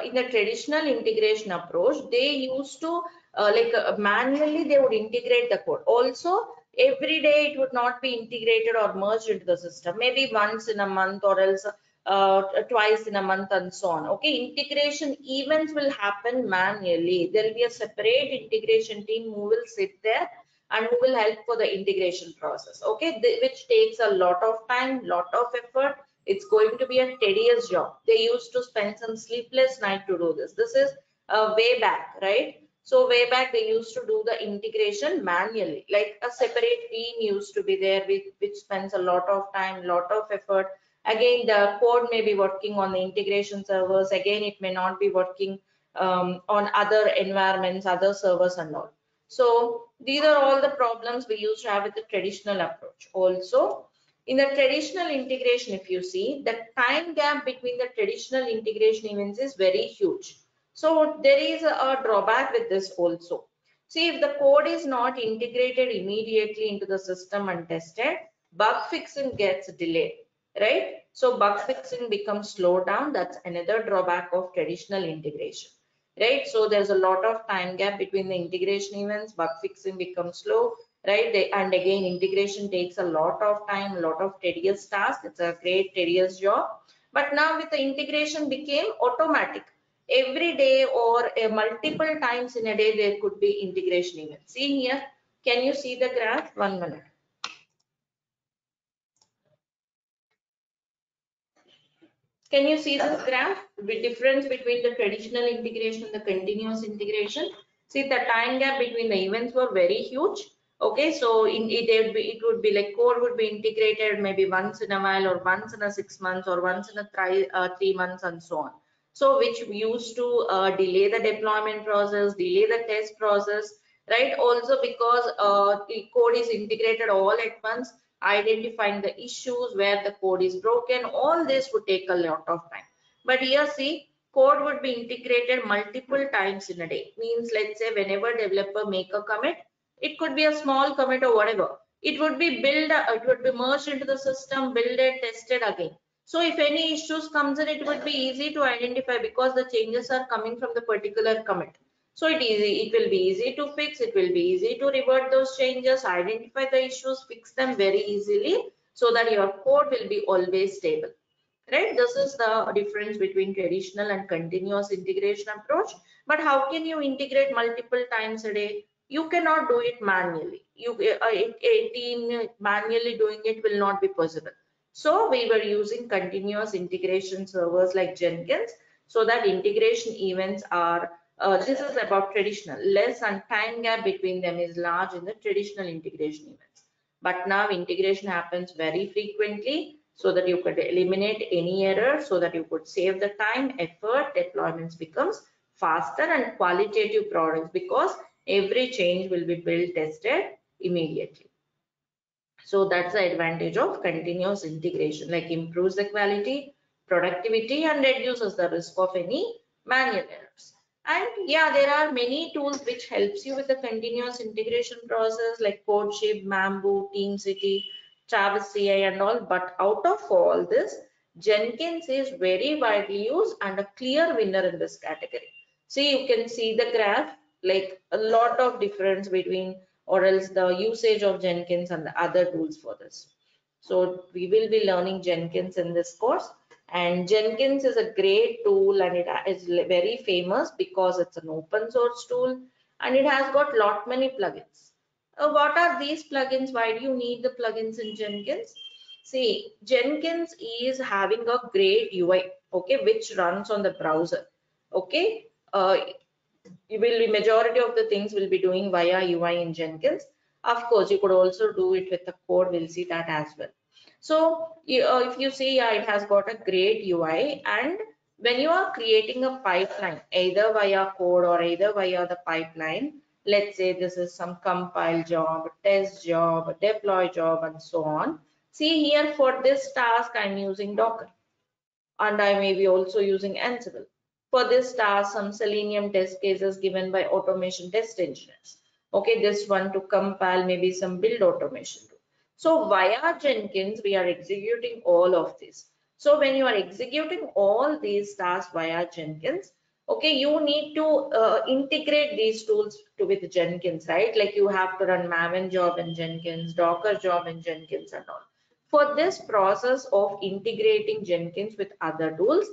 Speaker 2: in the traditional integration approach, they used to manually they would integrate the code. Also, every day it would not be integrated or merged into the system. Maybe once in a month or else twice in a month and so on. Okay, integration events will happen manually. There will be a separate integration team who will sit there and who will help for the integration process. Okay, which takes a lot of time, lot of effort. It's going to be a tedious job. They used to spend some sleepless night to do this. This is way back, right? So way back they used to do the integration manually. Like a separate team used to be there, which spends a lot of time, lot of effort. Again, the code may be working on the integration servers. Again, it may not be working on other environments, other servers and all. So these are all the problems we used to have with the traditional approach. Also, in the traditional integration, if you see, the time gap between the traditional integration events is very huge. So there is a drawback with this also. See, if the code is not integrated immediately into the system and tested, bug fixing gets delayed, right? So bug fixing becomes slowed down. That's another drawback of traditional integration, right? So there's a lot of time gap between the integration events, bug fixing becomes slow, right? And again, integration takes a lot of time, a lot of tedious task. It's a great tedious job. But now with the integration became automatic. Every day or multiple times in a day, there could be integration events. See here, can you see the graph? 1 minute. Can you see this graph? The difference between the traditional integration and the continuous integration. See, the time gap between the events were very huge. Okay, so it would be like code would be integrated maybe once in a while or once in a 6 months or once in a 3 months and so on. So which used to delay the deployment process, delay the test process, right? Also because the code is integrated all at once, identifying the issues where the code is broken, all this would take a lot of time. But here see, code would be integrated multiple times in a day. Means let's say whenever developer make a commit, it could be a small commit or whatever. It would be it would be merged into the system, build it, tested again. So if any issues comes in, it would be easy to identify because the changes are coming from the particular commit. So it will be easy to fix, it will be easy to revert those changes, identify the issues, fix them very easily so that your code will be always stable. Right? This is the difference between traditional and continuous integration approach. But how can you integrate multiple times a day? You cannot do it manually. A team manually doing it will not be possible. So we were using continuous integration servers like Jenkins so that integration events are this is about traditional, less and time gap between them is large in the traditional integration events. But now integration happens very frequently so that you could eliminate any error, so that you could save the time, effort, deployments becomes faster and qualitative products because every change will be built, tested immediately. So that's the advantage of continuous integration, like improves the quality, productivity, and reduces the risk of any manual errors. And yeah, there are many tools which helps you with the continuous integration process like CodeShip, Mambu, TeamCity, Travis CI and all. But out of all this, Jenkins is very widely used and a clear winner in this category. See, you can see the graph, like a lot of difference between or else the usage of Jenkins and the other tools for this. So we will be learning Jenkins in this course, and Jenkins is a great tool and it is very famous because it's an open source tool and it has got lot many plugins. What are these plugins? Why do you need the plugins in Jenkins? See, Jenkins is having a great UI, okay, which runs on the browser, okay. You will be majority of the things will be doing via UI in Jenkins. Of course, you could also do it with the code. We'll see that as well. So if you see, it has got a great UI, and when you are creating a pipeline, either via code or either via the pipeline, let's say this is some compile job, test job, deploy job, and so on. See here for this task, I'm using Docker, and I may be also using Ansible. For this task, some Selenium test cases given by automation test engineers. Okay, this one to compile maybe some build automation. So via Jenkins, we are executing all of this. So when you are executing all these tasks via Jenkins, okay, you need to integrate these tools with Jenkins, right? Like you have to run Maven job in Jenkins, Docker job in Jenkins and all. For this process of integrating Jenkins with other tools,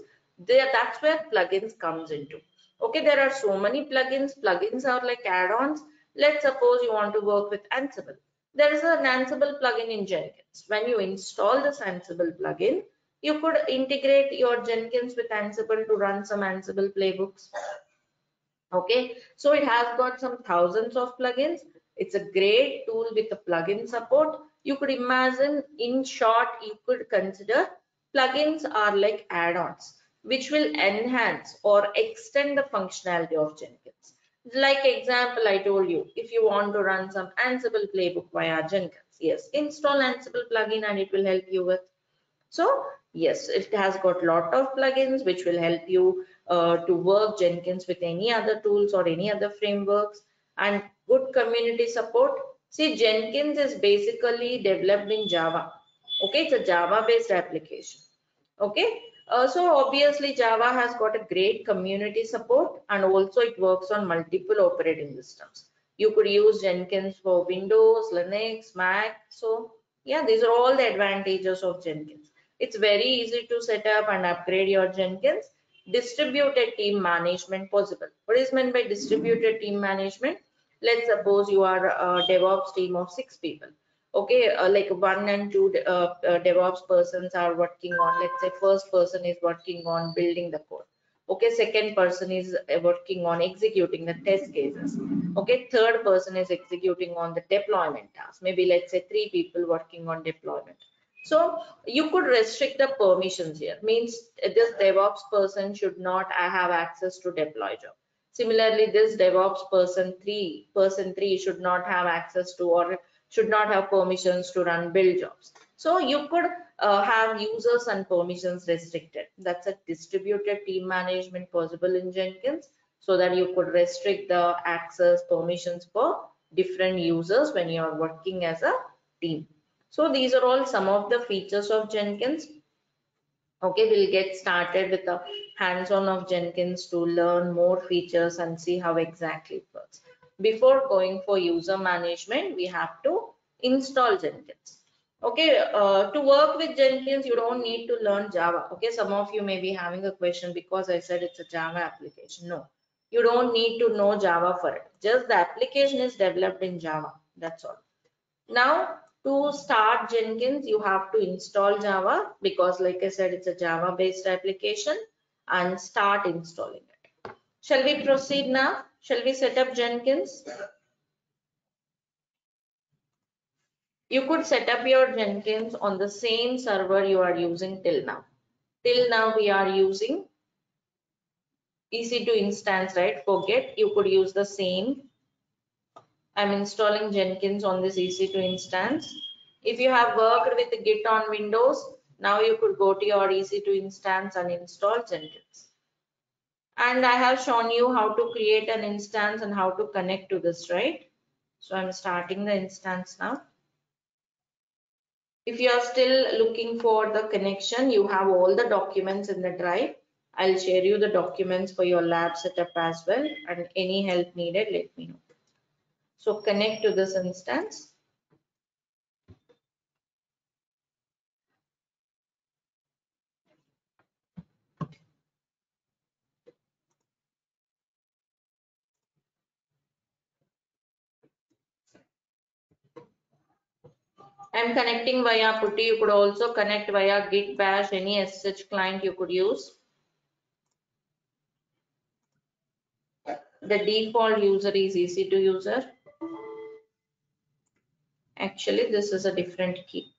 Speaker 2: that's where plugins comes into. Okay, there are so many plugins. Plugins are like add-ons. Let's suppose you want to work with Ansible. There is an Ansible plugin in Jenkins. When you install this Ansible plugin, you could integrate your Jenkins with Ansible to run some Ansible playbooks. Okay, so it has got some thousands of plugins. It's a great tool with the plugin support. You could imagine, in short, you could consider plugins are like add-ons which will enhance or extend the functionality of Jenkins. Like example I told you, if you want to run some Ansible playbook via Jenkins, yes, install Ansible plugin and it will help you with. So yes, it has got lot of plugins which will help you to work Jenkins with any other tools or any other frameworks, and good community support. See, Jenkins is basically developed in Java. Okay, it's a Java based application. Okay, so obviously Java has got a great community support, and also it works on multiple operating systems. You could use Jenkins for Windows, Linux, Mac. So yeah, these are all the advantages of Jenkins. It's very easy to set up and upgrade your Jenkins. Distributed team management possible. What is meant by distributed team management? Let's suppose you are a DevOps team of 6 people. Okay, like 1 and 2 DevOps persons are working on, let's say first person is working on building the code. Okay, second person is working on executing the test cases. Okay, third person is executing on the deployment task. Maybe let's say 3 people working on deployment. So you could restrict the permissions here. Means this DevOps person should not have access to deploy job. Similarly, this DevOps person 3 should not have access to or should not have permissions to run build jobs. So you could have users and permissions restricted. That's a distributed team management possible in Jenkins, so that you could restrict the access permissions for different users when you are working as a team. So these are all some of the features of Jenkins. Okay, we'll get started with the hands-on of Jenkins to learn more features and see how exactly it works. Before going for user management, we have to install Jenkins. Okay, to work with Jenkins, you don't need to learn Java. Okay, some of you may be having a question because I said it's a Java application. No, you don't need to know Java for it. Just the application is developed in Java. That's all. Now, to start Jenkins, you have to install Java because, like I said, it's a Java based application, and start installing it. Shall we proceed now? Shall we set up Jenkins? You could set up your Jenkins on the same server you are using till now. Till now, we are using EC2 instance, right? Forget, you could use the same. I'm installing Jenkins on this EC2 instance. If you have worked with Git on Windows, now you could go to your EC2 instance and install Jenkins. And I have shown you how to create an instance and how to connect to this, right? So I'm starting the instance now. If you are still looking for the connection, you have all the documents in the drive. I'll share you the documents for your lab setup as well, and any help needed, let me know. So connect to this instance. I'm connecting via PuTTY. You could also connect via Git Bash, any SSH client you could use. The default user is EC2 user. Actually, this is a different key.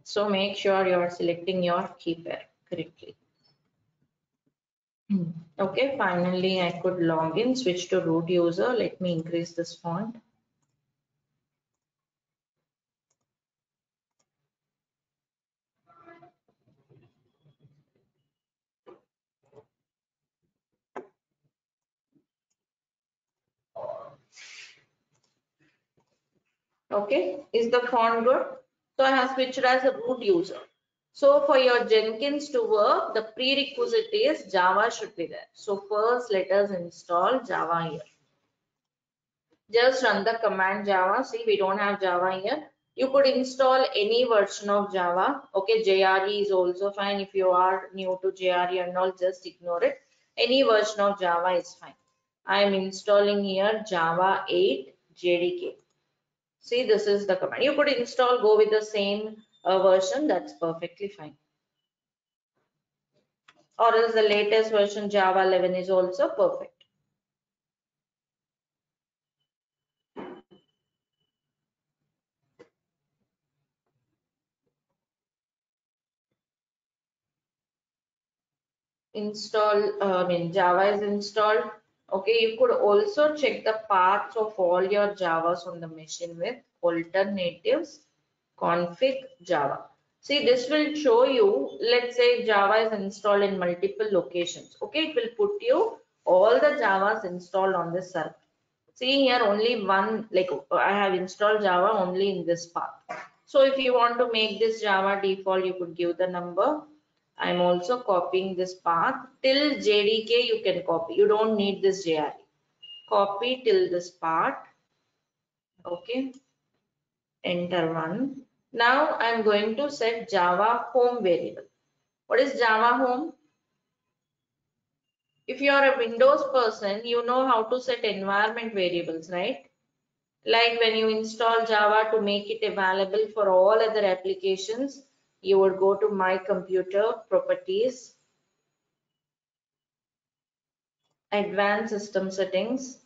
Speaker 2: So make sure you are selecting your key pair correctly. Okay, finally I could log in, switch to root user. Let me increase this font. Okay, is the font good? So I have switched as a root user. So for your Jenkins to work, the prerequisite is Java should be there. So first let us install Java here. Just run the command Java. See, we don't have Java here. You could install any version of Java. Okay, JRE is also fine. If you are new to JRE and all, just ignore it. Any version of Java is fine. I am installing here Java 8 JDK. See, this is the command. You could install, go with the same version. That's perfectly fine. Or else the latest version Java 11 is also perfect. Java is installed. Okay, you could also check the paths of all your Javas on the machine with alternatives config Java. See, this will show you, let's say Java is installed in multiple locations. Okay, it will put you all the Javas installed on this server. See here only one, like I have installed Java only in this path. So if you want to make this Java default, you could give the number. I'm also copying this path till JDK. You can copy. You don't need this JRE. Copy till this part. Okay. Enter one. Now I'm going to set Java home variable. What is Java home? If you are a Windows person, you know how to set environment variables, right? Like when you install Java to make it available for all other applications, you would go to My Computer, Properties, Advanced System Settings,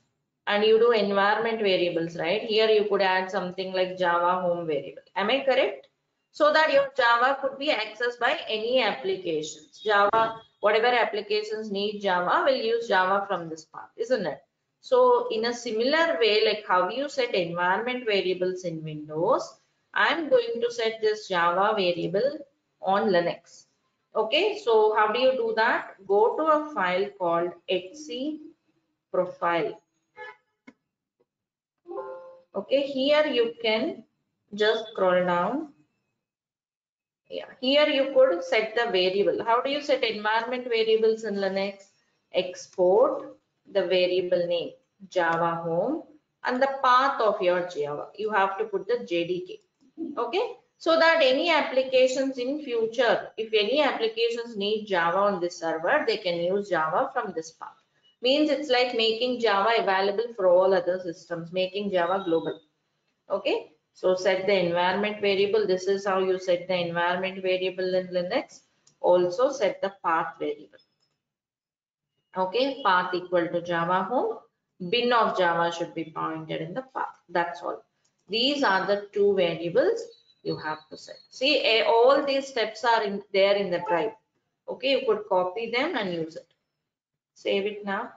Speaker 2: and you do environment variables, right? Here you could add something like Java home variable. Am I correct? So that your Java could be accessed by any applications. Java, whatever applications need Java will use Java from this path, isn't it? So in a similar way, like how you set environment variables in Windows, I'm going to set this Java variable on Linux. Okay, so how do you do that? Go to a file called XC profile. Okay, here you can just scroll down. Yeah, here you could set the variable. How do you set environment variables in Linux? Export the variable name Java home and the path of your Java. You have to put the JDK. Okay, so that any applications in future, if any applications need Java on this server, they can use Java from this path. Means it's like making Java available for all other systems, making Java global. Okay, so set the environment variable. This is how you set the environment variable in Linux. Also set the path variable. Okay, path equal to Java home. Bin of Java should be pointed in the path. That's all. These are the two variables you have to set. See, all these steps are there in the drive. Okay, you could copy them and use it. Save it now.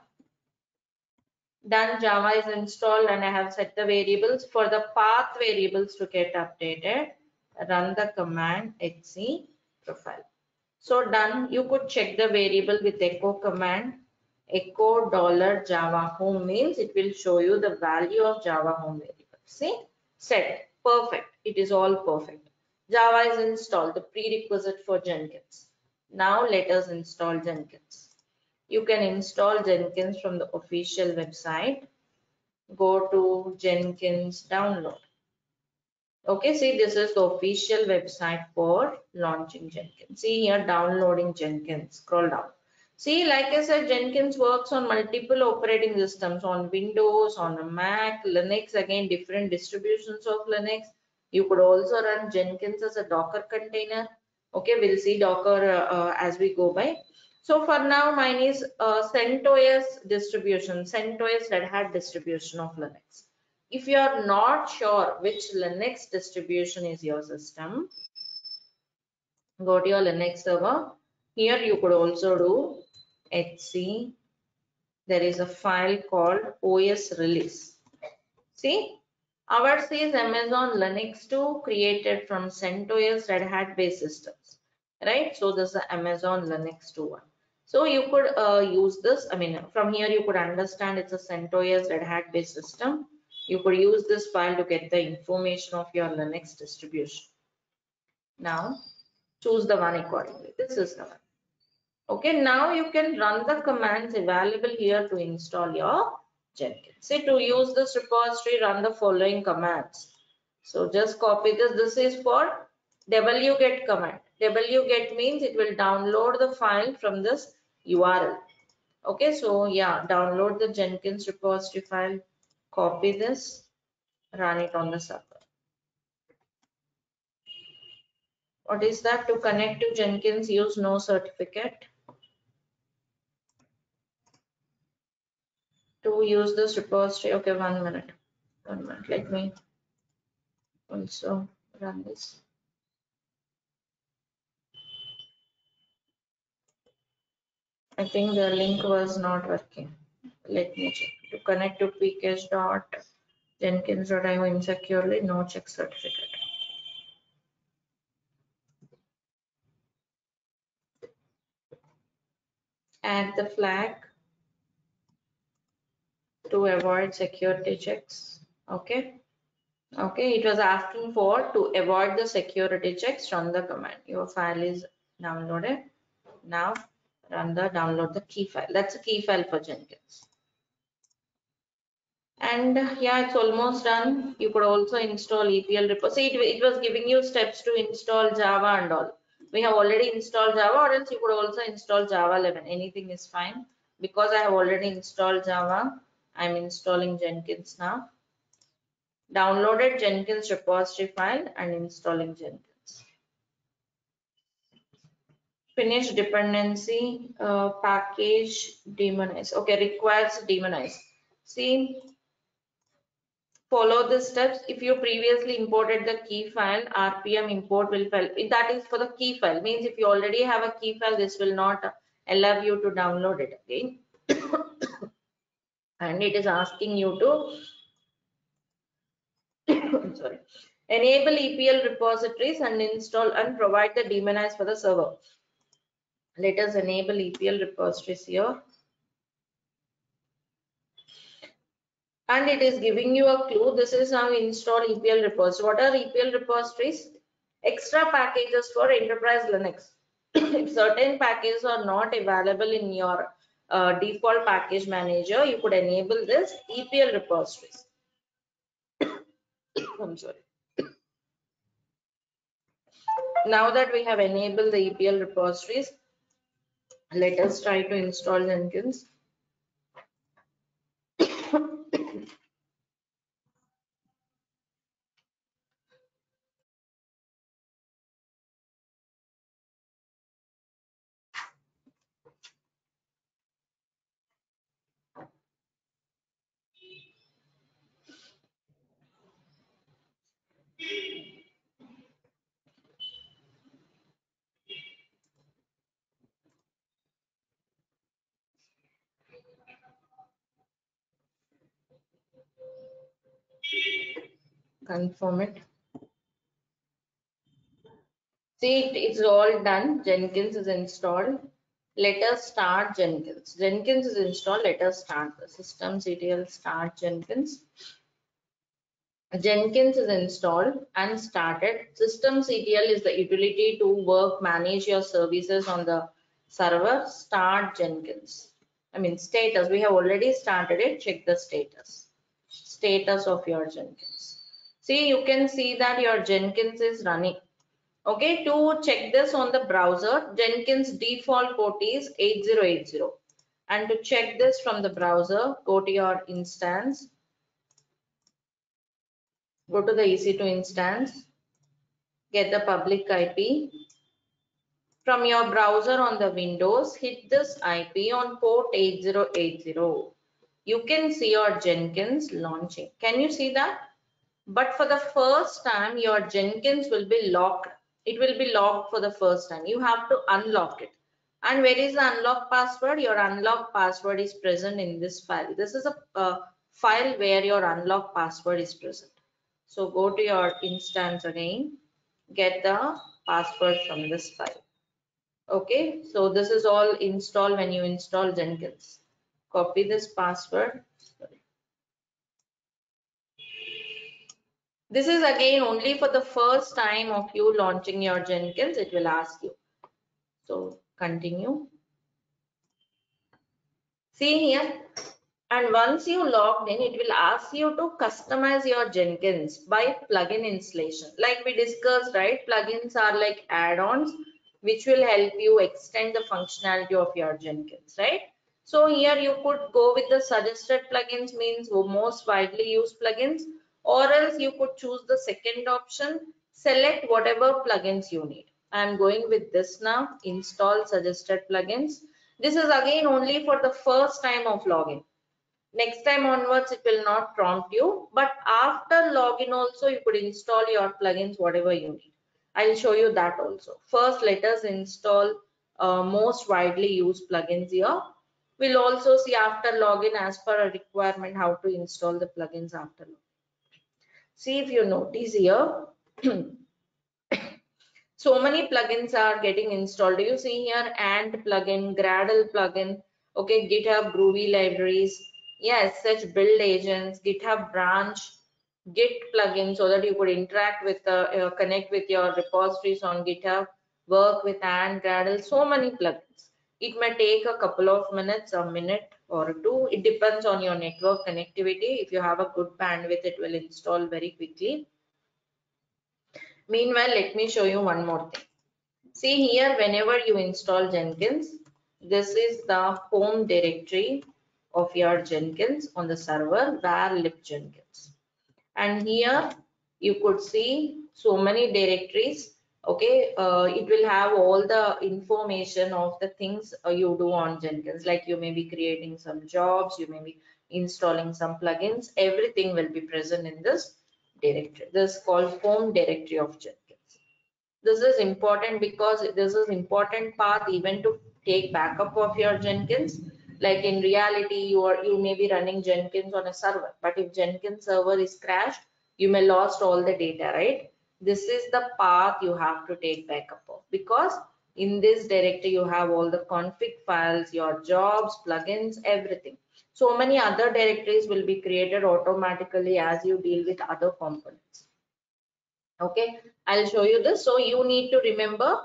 Speaker 2: Done, Java is installed and I have set the variables. For the path variables to get updated, run the command xc profile. So done, you could check the variable with echo command. Echo $Java home means it will show you the value of Java home variable. See, set, perfect. It is all perfect. Java is installed, the prerequisite for Jenkins. Now let us install Jenkins. You can install Jenkins from the official website. Go to Jenkins download. Okay, see, this is the official website for launching Jenkins. See here, downloading Jenkins. Scroll down. See, like I said, Jenkins works on multiple operating systems, on Windows, on a Mac, Linux, again, different distributions of Linux. You could also run Jenkins as a Docker container. Okay, we'll see Docker as we go by. So for now, mine is CentOS distribution, CentOS Red Hat distribution of Linux. If you are not sure which Linux distribution is your system, go to your Linux server. Here you could also do etc. There is a file called OS release. See, ours is Amazon Linux 2 created from CentOS Red Hat based systems, right? So this is the Amazon Linux 2 one. So you could use this. I mean, from here you could understand it's a CentOS Red Hat based system. You could use this file to get the information of your Linux distribution. Now choose the one accordingly. This is the one. Okay, now you can run the commands available here to install your Jenkins. See, to use this repository, run the following commands. So just copy this. This is for wget command. Wget means it will download the file from this URL. Okay, so yeah, download the Jenkins repository file, copy this, run it on the server. What is that? To connect to Jenkins, use no certificate. To use this repository, okay, 1 minute. Let me also run this. I think the link was not working. Let me check. To connect to pcache.jenkins.io insecurely, no check certificate. Add the flag to avoid security checks. Okay. Okay, it was asking for to avoid the security checks, run the command. Your file is downloaded. Now run the download the key file. That's a key file for Jenkins. And yeah, it's almost done. You could also install EPL repo. See, it was giving you steps to install Java and all. We have already installed Java, or else you could also install Java 11. Anything is fine. Because I have already installed Java, I'm installing Jenkins now. Downloaded Jenkins repository file and installing Jenkins. Finish dependency package demonize. Okay, requires demonize. See, follow the steps. If you previously imported the key file, rpm import will fail. That is for the key file. Means if you already have a key file, this will not allow you to download it again. And it is asking you to sorry, enable EPL repositories and install and provide the daemonize for the server. Let us enable EPL repositories here. And it is giving you a clue. This is how install EPL repositories. What are EPL repositories? Extra packages for enterprise Linux. If certain packages are not available in your default package manager, you could enable this EPL repositories. I'm sorry. Now that we have enabled the EPL repositories, let us try to install Jenkins. Confirm it. See, it's all done. Jenkins is installed. Let us start Jenkins. Jenkins is installed. Let us start the systemctl start Jenkins. Jenkins is installed and started. Systemctl is the utility to manage your services on the server. Start Jenkins. I mean status. We have already started it. Check the status. Status of your Jenkins. See, you can see that your Jenkins is running. Okay, to check this on the browser, Jenkins default port is 8080. And to check this from the browser, go to your instance. Go to the EC2 instance. Get the public IP. From your browser on the Windows, hit this IP on port 8080. You can see your Jenkins launching. Can you see that? But for the first time, your Jenkins will be locked. It will be locked for the first time. You have to unlock it. And where is the unlock password? Your unlock password is present in this file. This is a file where your unlock password is present. So go to your instance again, get the password from this file. Okay, so this is all installed when you install Jenkins. Copy this password. This is again only for the first time of you launching your Jenkins, it will ask you. So continue. See here, and once you logged in, it will ask you to customize your Jenkins by plugin installation. Like we discussed, right? Plugins are like add-ons which will help you extend the functionality of your Jenkins, right? So here you could go with the suggested plugins, means most widely used plugins, or else you could choose the second option, select whatever plugins you need. I am going with this now, install suggested plugins. This is again only for the first time of login. Next time onwards, it will not prompt you, but after login also, you could install your plugins, whatever you need. I'll show you that also. First, let us install most widely used plugins here. We'll also see after login as per a requirement how to install the plugins after login. See if you notice here, so many plugins are getting installed. Do you see here Ant plugin, Gradle plugin, okay, GitHub Groovy libraries, yes, such build agents, GitHub branch, Git plugin, so that you could interact with connect with your repositories on GitHub, work with Ant, Gradle, so many plugins. It may take a couple of minutes, a minute or two. It depends on your network connectivity. If you have a good bandwidth, it will install very quickly. Meanwhile, let me show you one more thing. See here, whenever you install Jenkins, this is the home directory of your Jenkins on the server, var libjenkins. And here you could see so many directories. Okay, it will have all the information of the things you do on Jenkins. Like you may be creating some jobs, you may be installing some plugins. Everything will be present in this directory. This is called home directory of Jenkins. This is important because this is important path even to take backup of your Jenkins. Like in reality, you may be running Jenkins on a server, but if Jenkins server is crashed, you may lost all the data, right? This is the path you have to take backup of, because in this directory you have all the config files, your jobs, plugins, everything. So many other directories will be created automatically as you deal with other components. Okay, I'll show you this. So you need to remember,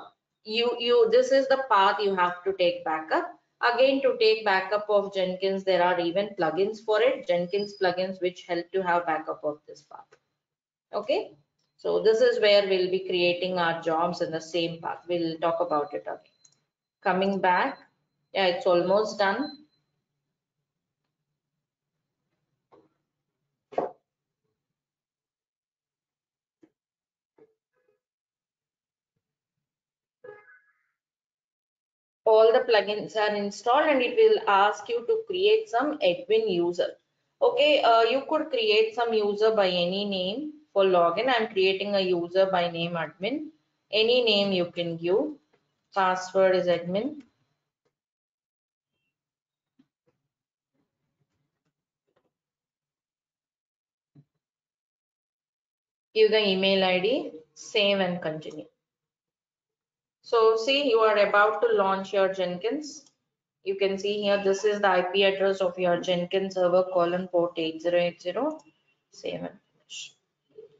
Speaker 2: this is the path you have to take backup. Again, to take backup of Jenkins, there are even plugins for it, Jenkins plugins, which help to have backup of this path. Okay, so this is where we'll be creating our jobs in the same path. We'll talk about it again. Coming back, yeah, it's almost done. All the plugins are installed and it will ask you to create some admin user. Okay, you could create some user by any name for login. I'm creating a user by name admin. Any name you can give. Password is admin. Give the email ID, save and continue. So see, you are about to launch your Jenkins. You can see here, this is the IP address of your Jenkins server, port 8080. Save and finish.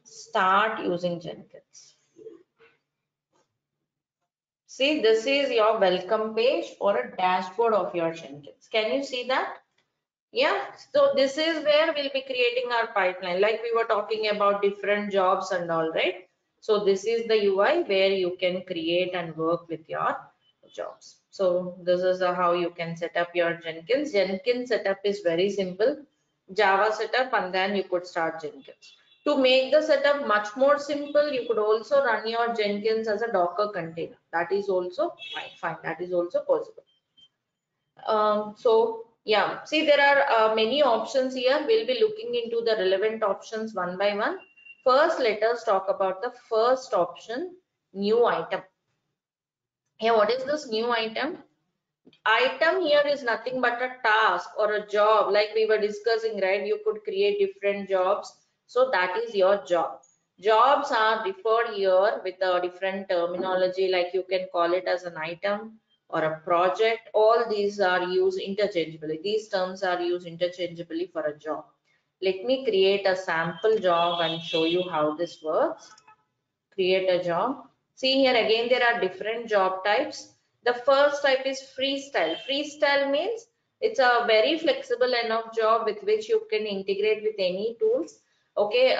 Speaker 2: Start using Jenkins. See, this is your welcome page or a dashboard of your Jenkins. Can you see that? Yeah, so this is where we'll be creating our pipeline. Like we were talking about different jobs and all, right? So this is the UI where you can create and work with your jobs. So this is how you can set up your Jenkins. Jenkins setup is very simple. Java setup, and then you could start Jenkins. To make the setup much more simple, you could also run your Jenkins as a Docker container. That is also fine. That is also possible. So yeah, see, there are many options here. We'll be looking into the relevant options one by one. First, let us talk about the first option, new item. Here, what is this new item? Item here is nothing but a task or a job, like we were discussing, right? You could create different jobs. So that is your job. Jobs are referred here with a different terminology, like you can call it as an item or a project. All these are used interchangeably. These terms are used interchangeably for a job. Let me create a sample job and show you how this works. Create a job. See here again, there are different job types. The first type is freestyle. Freestyle means it's a very flexible enough job with which you can integrate with any tools. Okay,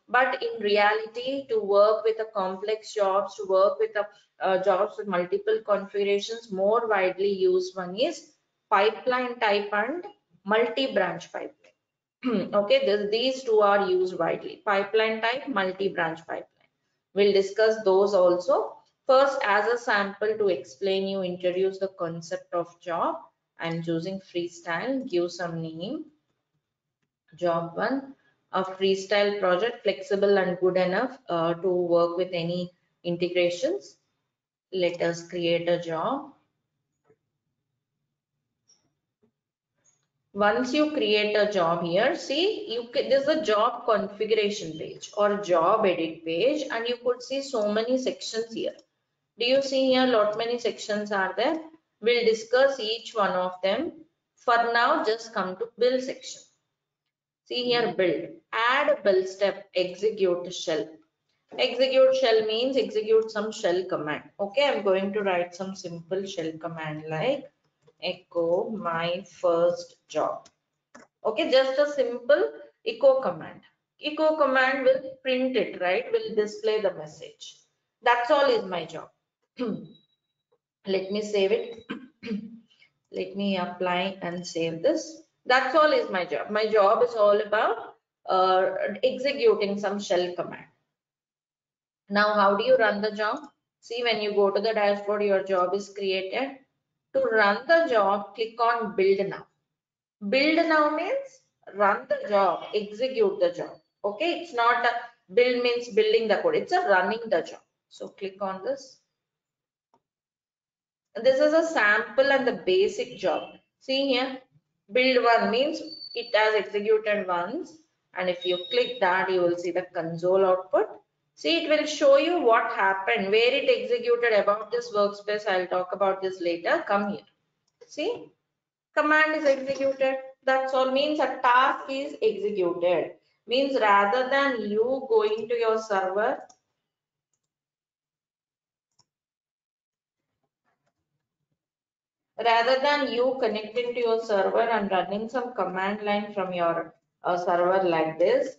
Speaker 2: but in reality, to work with a complex jobs, to work with a jobs with multiple configurations, more widely used one is pipeline type and multi-branch pipeline. Okay, these two are used widely. Pipeline type, multi-branch pipeline. We'll discuss those also. First, as a sample to explain you, introduce the concept of job. I'm choosing freestyle, give some name. Job 1, a freestyle project, flexible and good enough to work with any integrations. Let us create a job. Once you create a job here, see, this is a job configuration page or job edit page, and you could see so many sections here. Do you see here lot many sections are there? We'll discuss each one of them. For now, just come to build section. See here build. Add a build step, execute shell. Execute shell means execute some shell command. Okay, I'm going to write some simple shell command like echo my first job. Okay, just a simple echo command. Echo command will print it, right? Will display the message. That's all is my job. Let me save it. Let me apply and save this. That's all is my job. My job is all about executing some shell command. Now, how do you run the job? See, when you go to the dashboard, your job is created. To run the job, click on build now. Build now means run the job, execute the job. Okay, it's not a build means building the code. It's a running the job. So click on this. This is a sample and the basic job. See here, build one means it has executed once, and if you click that, you will see the console output. See, it will show you what happened, where it executed about this workspace. I'll talk about this later. Come here. See, command is executed. That's all. Means a task is executed. Means rather than you going to your server, rather than you connecting to your server and running some command line from your server like this,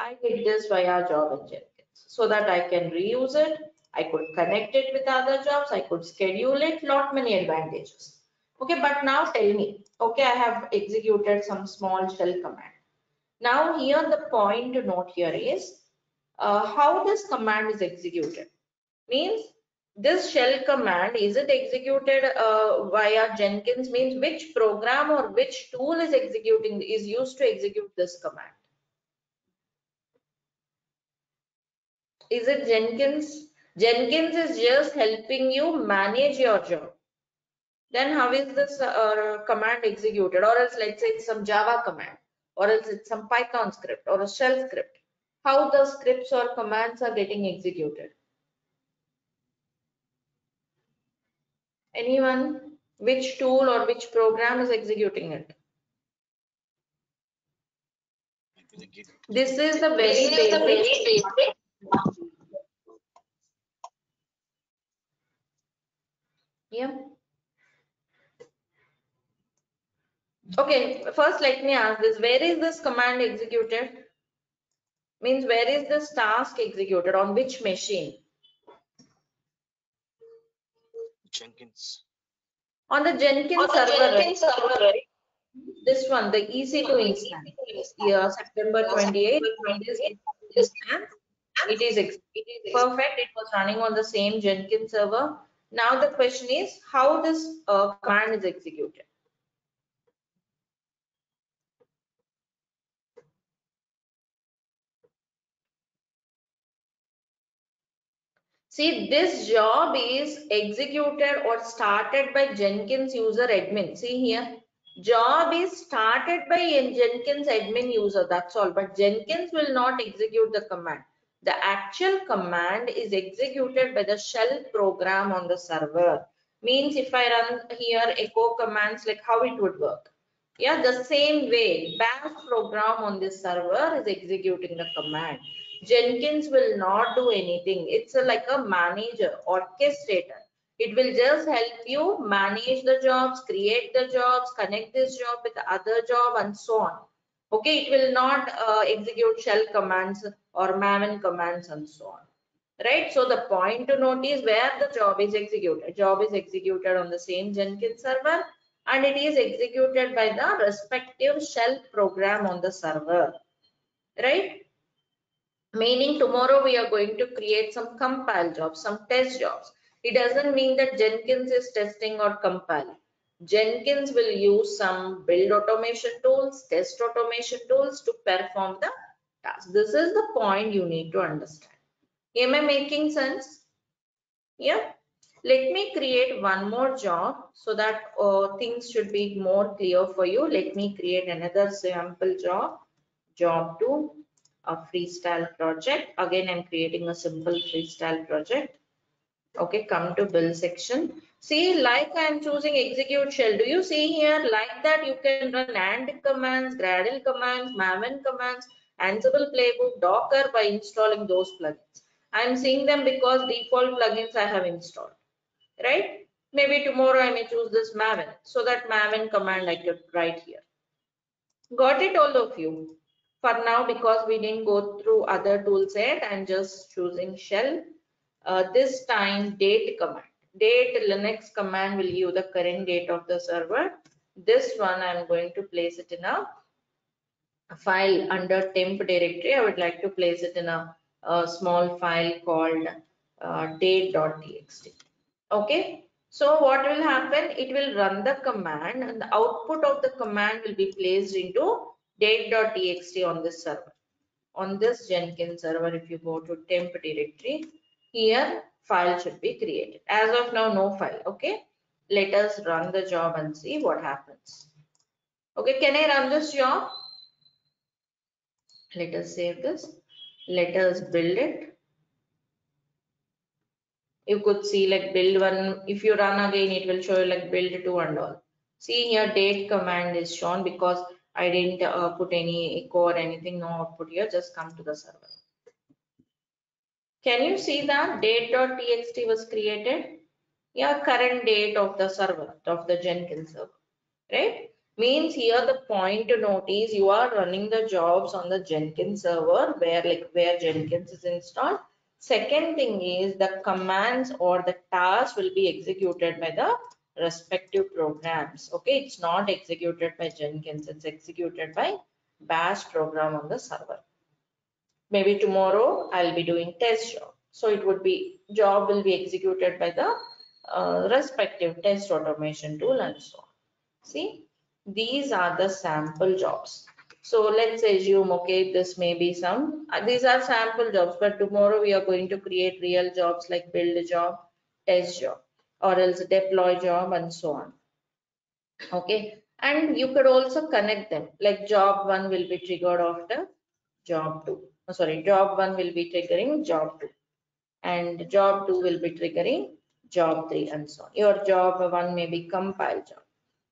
Speaker 2: I did this via job in Jenkins so that I can reuse it. I could connect it with other jobs. I could schedule it. Lot many advantages. Okay, but now tell me. Okay, I have executed some small shell command. Now here the point to note here is how this command is executed. Means this shell command, is it executed via Jenkins? Means which program or which tool is used to execute this command? Is it Jenkins? Jenkins is just helping you manage your job. Then how is this command executed? Or else let's say it's some Java command, or else it's some Python script or a shell script. How the scripts or commands are getting executed? Anyone? Which tool or which program is executing it? This is the very basic. Yeah. Okay, first let me ask this. Where is this command executed? Means where is this task executed? On which machine?
Speaker 3: Jenkins.
Speaker 2: On the Jenkins server, right? This one, the EC2 instance. Yeah, September 28th. This instance, it is perfect. It was running on the same Jenkins server. Now the question is how this command is executed. See, this job is executed or started by Jenkins user admin. See here, job is started by Jenkins admin user, that's all. But Jenkins will not execute the command. The actual command is executed by the shell program on the server. Means if I run here echo commands, like how it would work. Yeah, the same way, bash program on this server is executing the command. Jenkins will not do anything. It's like a manager, orchestrator. It will just help you manage the jobs, create the jobs, connect this job with the other job, and so on. Okay, it will not execute shell commands or maven commands and so on. Right, so the point to note is where the job is executed. Job is executed on the same Jenkins server, and it is executed by the respective shell program on the server. Right? Meaning tomorrow we are going to create some compile jobs, some test jobs. It doesn't mean that Jenkins is testing or compiling. Jenkins will use some build automation tools, test automation tools to perform the task. This is the point you need to understand. Am I making sense? Yeah. Let me create one more job so that things should be more clear for you. Let me create another sample job, job 2. A freestyle project. Again, I'm creating a simple freestyle project. Okay, come to build section. See, like I'm choosing execute shell. Do you see here? Like that, you can run and commands, Gradle commands, maven commands, Ansible playbook, Docker by installing those plugins. I'm seeing them because default plugins I have installed. Right? Maybe tomorrow I may choose this maven. So that maven command I could write here. Got it, all of you? For now, because we didn't go through other tools yet, I'm just choosing shell. This time date command. Date Linux command will give the current date of the server. This one I'm going to place it in a file under temp directory. I would like to place it in a small file called date.txt. Okay. So what will happen? It will run the command and the output of the command will be placed into date.txt on this server. On this Jenkins server, if you go to temp directory, here file should be created. As of now, no file. Okay. Let us run the job and see what happens. Okay. Can I run this job? Let us save this. Let us build it. You could see like build one. If you run again, it will show you like build 2 and all. See here, date command is shown because I didn't put any echo or anything, no output here. Just come to the server. Can you see that date.txt was created? Yeah, current date of the server, of the Jenkins server, right? Means here the point to note is you are running the jobs on the Jenkins server where Jenkins is installed. Second thing is the commands or the tasks will be executed by the respective programs. Okay, it's not executed by Jenkins, it's executed by bash program on the server. Maybe tomorrow I'll be doing test job. So it would be job will be executed by the respective test automation tool and so on. See, these are the sample jobs. So let's assume, okay, this may be some, these are sample jobs, but tomorrow we are going to create real jobs like build a job, test job, or else deploy job and so on. Okay, and you could also connect them, like job 1 will be triggered after job 2. Sorry, job 1 will be triggering job 2, and job 2 will be triggering job 3 and so on. Your job 1 may be compile job.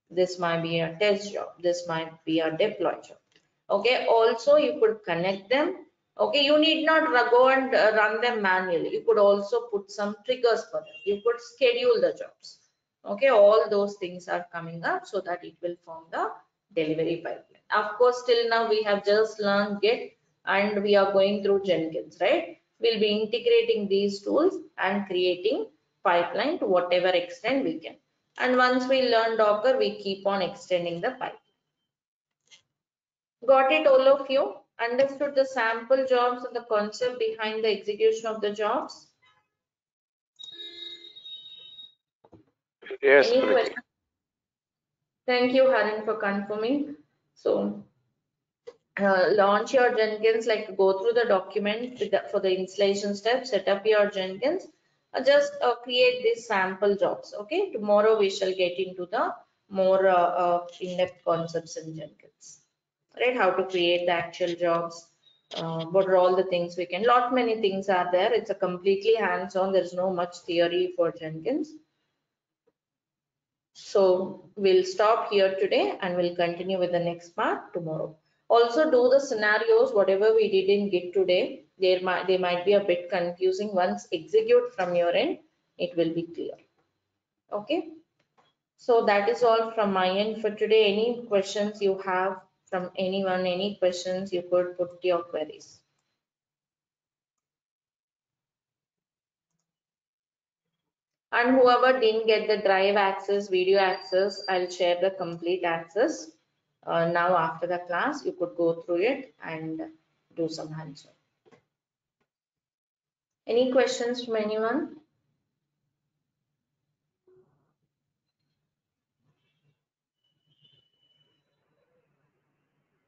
Speaker 2: This might be a test job. This might be a deploy job. Okay, also you could connect them. Okay, you need not go and run them manually. You could also put some triggers for them. You could schedule the jobs. Okay, all those things are coming up so that it will form the delivery pipeline. Of course, till now we have just learned Git and we are going through Jenkins, right? We'll be integrating these tools and creating pipeline to whatever extent we can. And once we learn Docker, we keep on extending the pipeline. Got it, all of you? Understood the sample jobs and the concept behind the execution of the jobs?
Speaker 4: Yes,
Speaker 2: Any
Speaker 4: Preeti.
Speaker 2: questions? Thank you, Haran, for confirming. So, launch your Jenkins, like go through the document for the installation steps, set up your Jenkins, just create these sample jobs. Okay, tomorrow we shall get into the more in-depth concepts in Jenkins, right? How to create the actual jobs, what are all the things we can, lot many things are there. It's a completely hands-on, there's no much theory for Jenkins. So we'll stop here today and we'll continue with the next part tomorrow. Also do the scenarios, whatever we did in Git today, they might be a bit confusing. Once execute from your end, it will be clear. Okay. So that is all from my end for today. Any questions you have from anyone, any questions, you could put your queries. And whoever didn't get the drive access, video access, I'll share the complete access. Now after the class, you could go through it and do some hands-on. Any questions from anyone?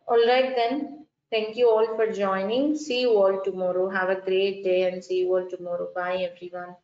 Speaker 2: All right then. Thank you all for joining. See you all tomorrow. Have a great day and see you all tomorrow. Bye everyone.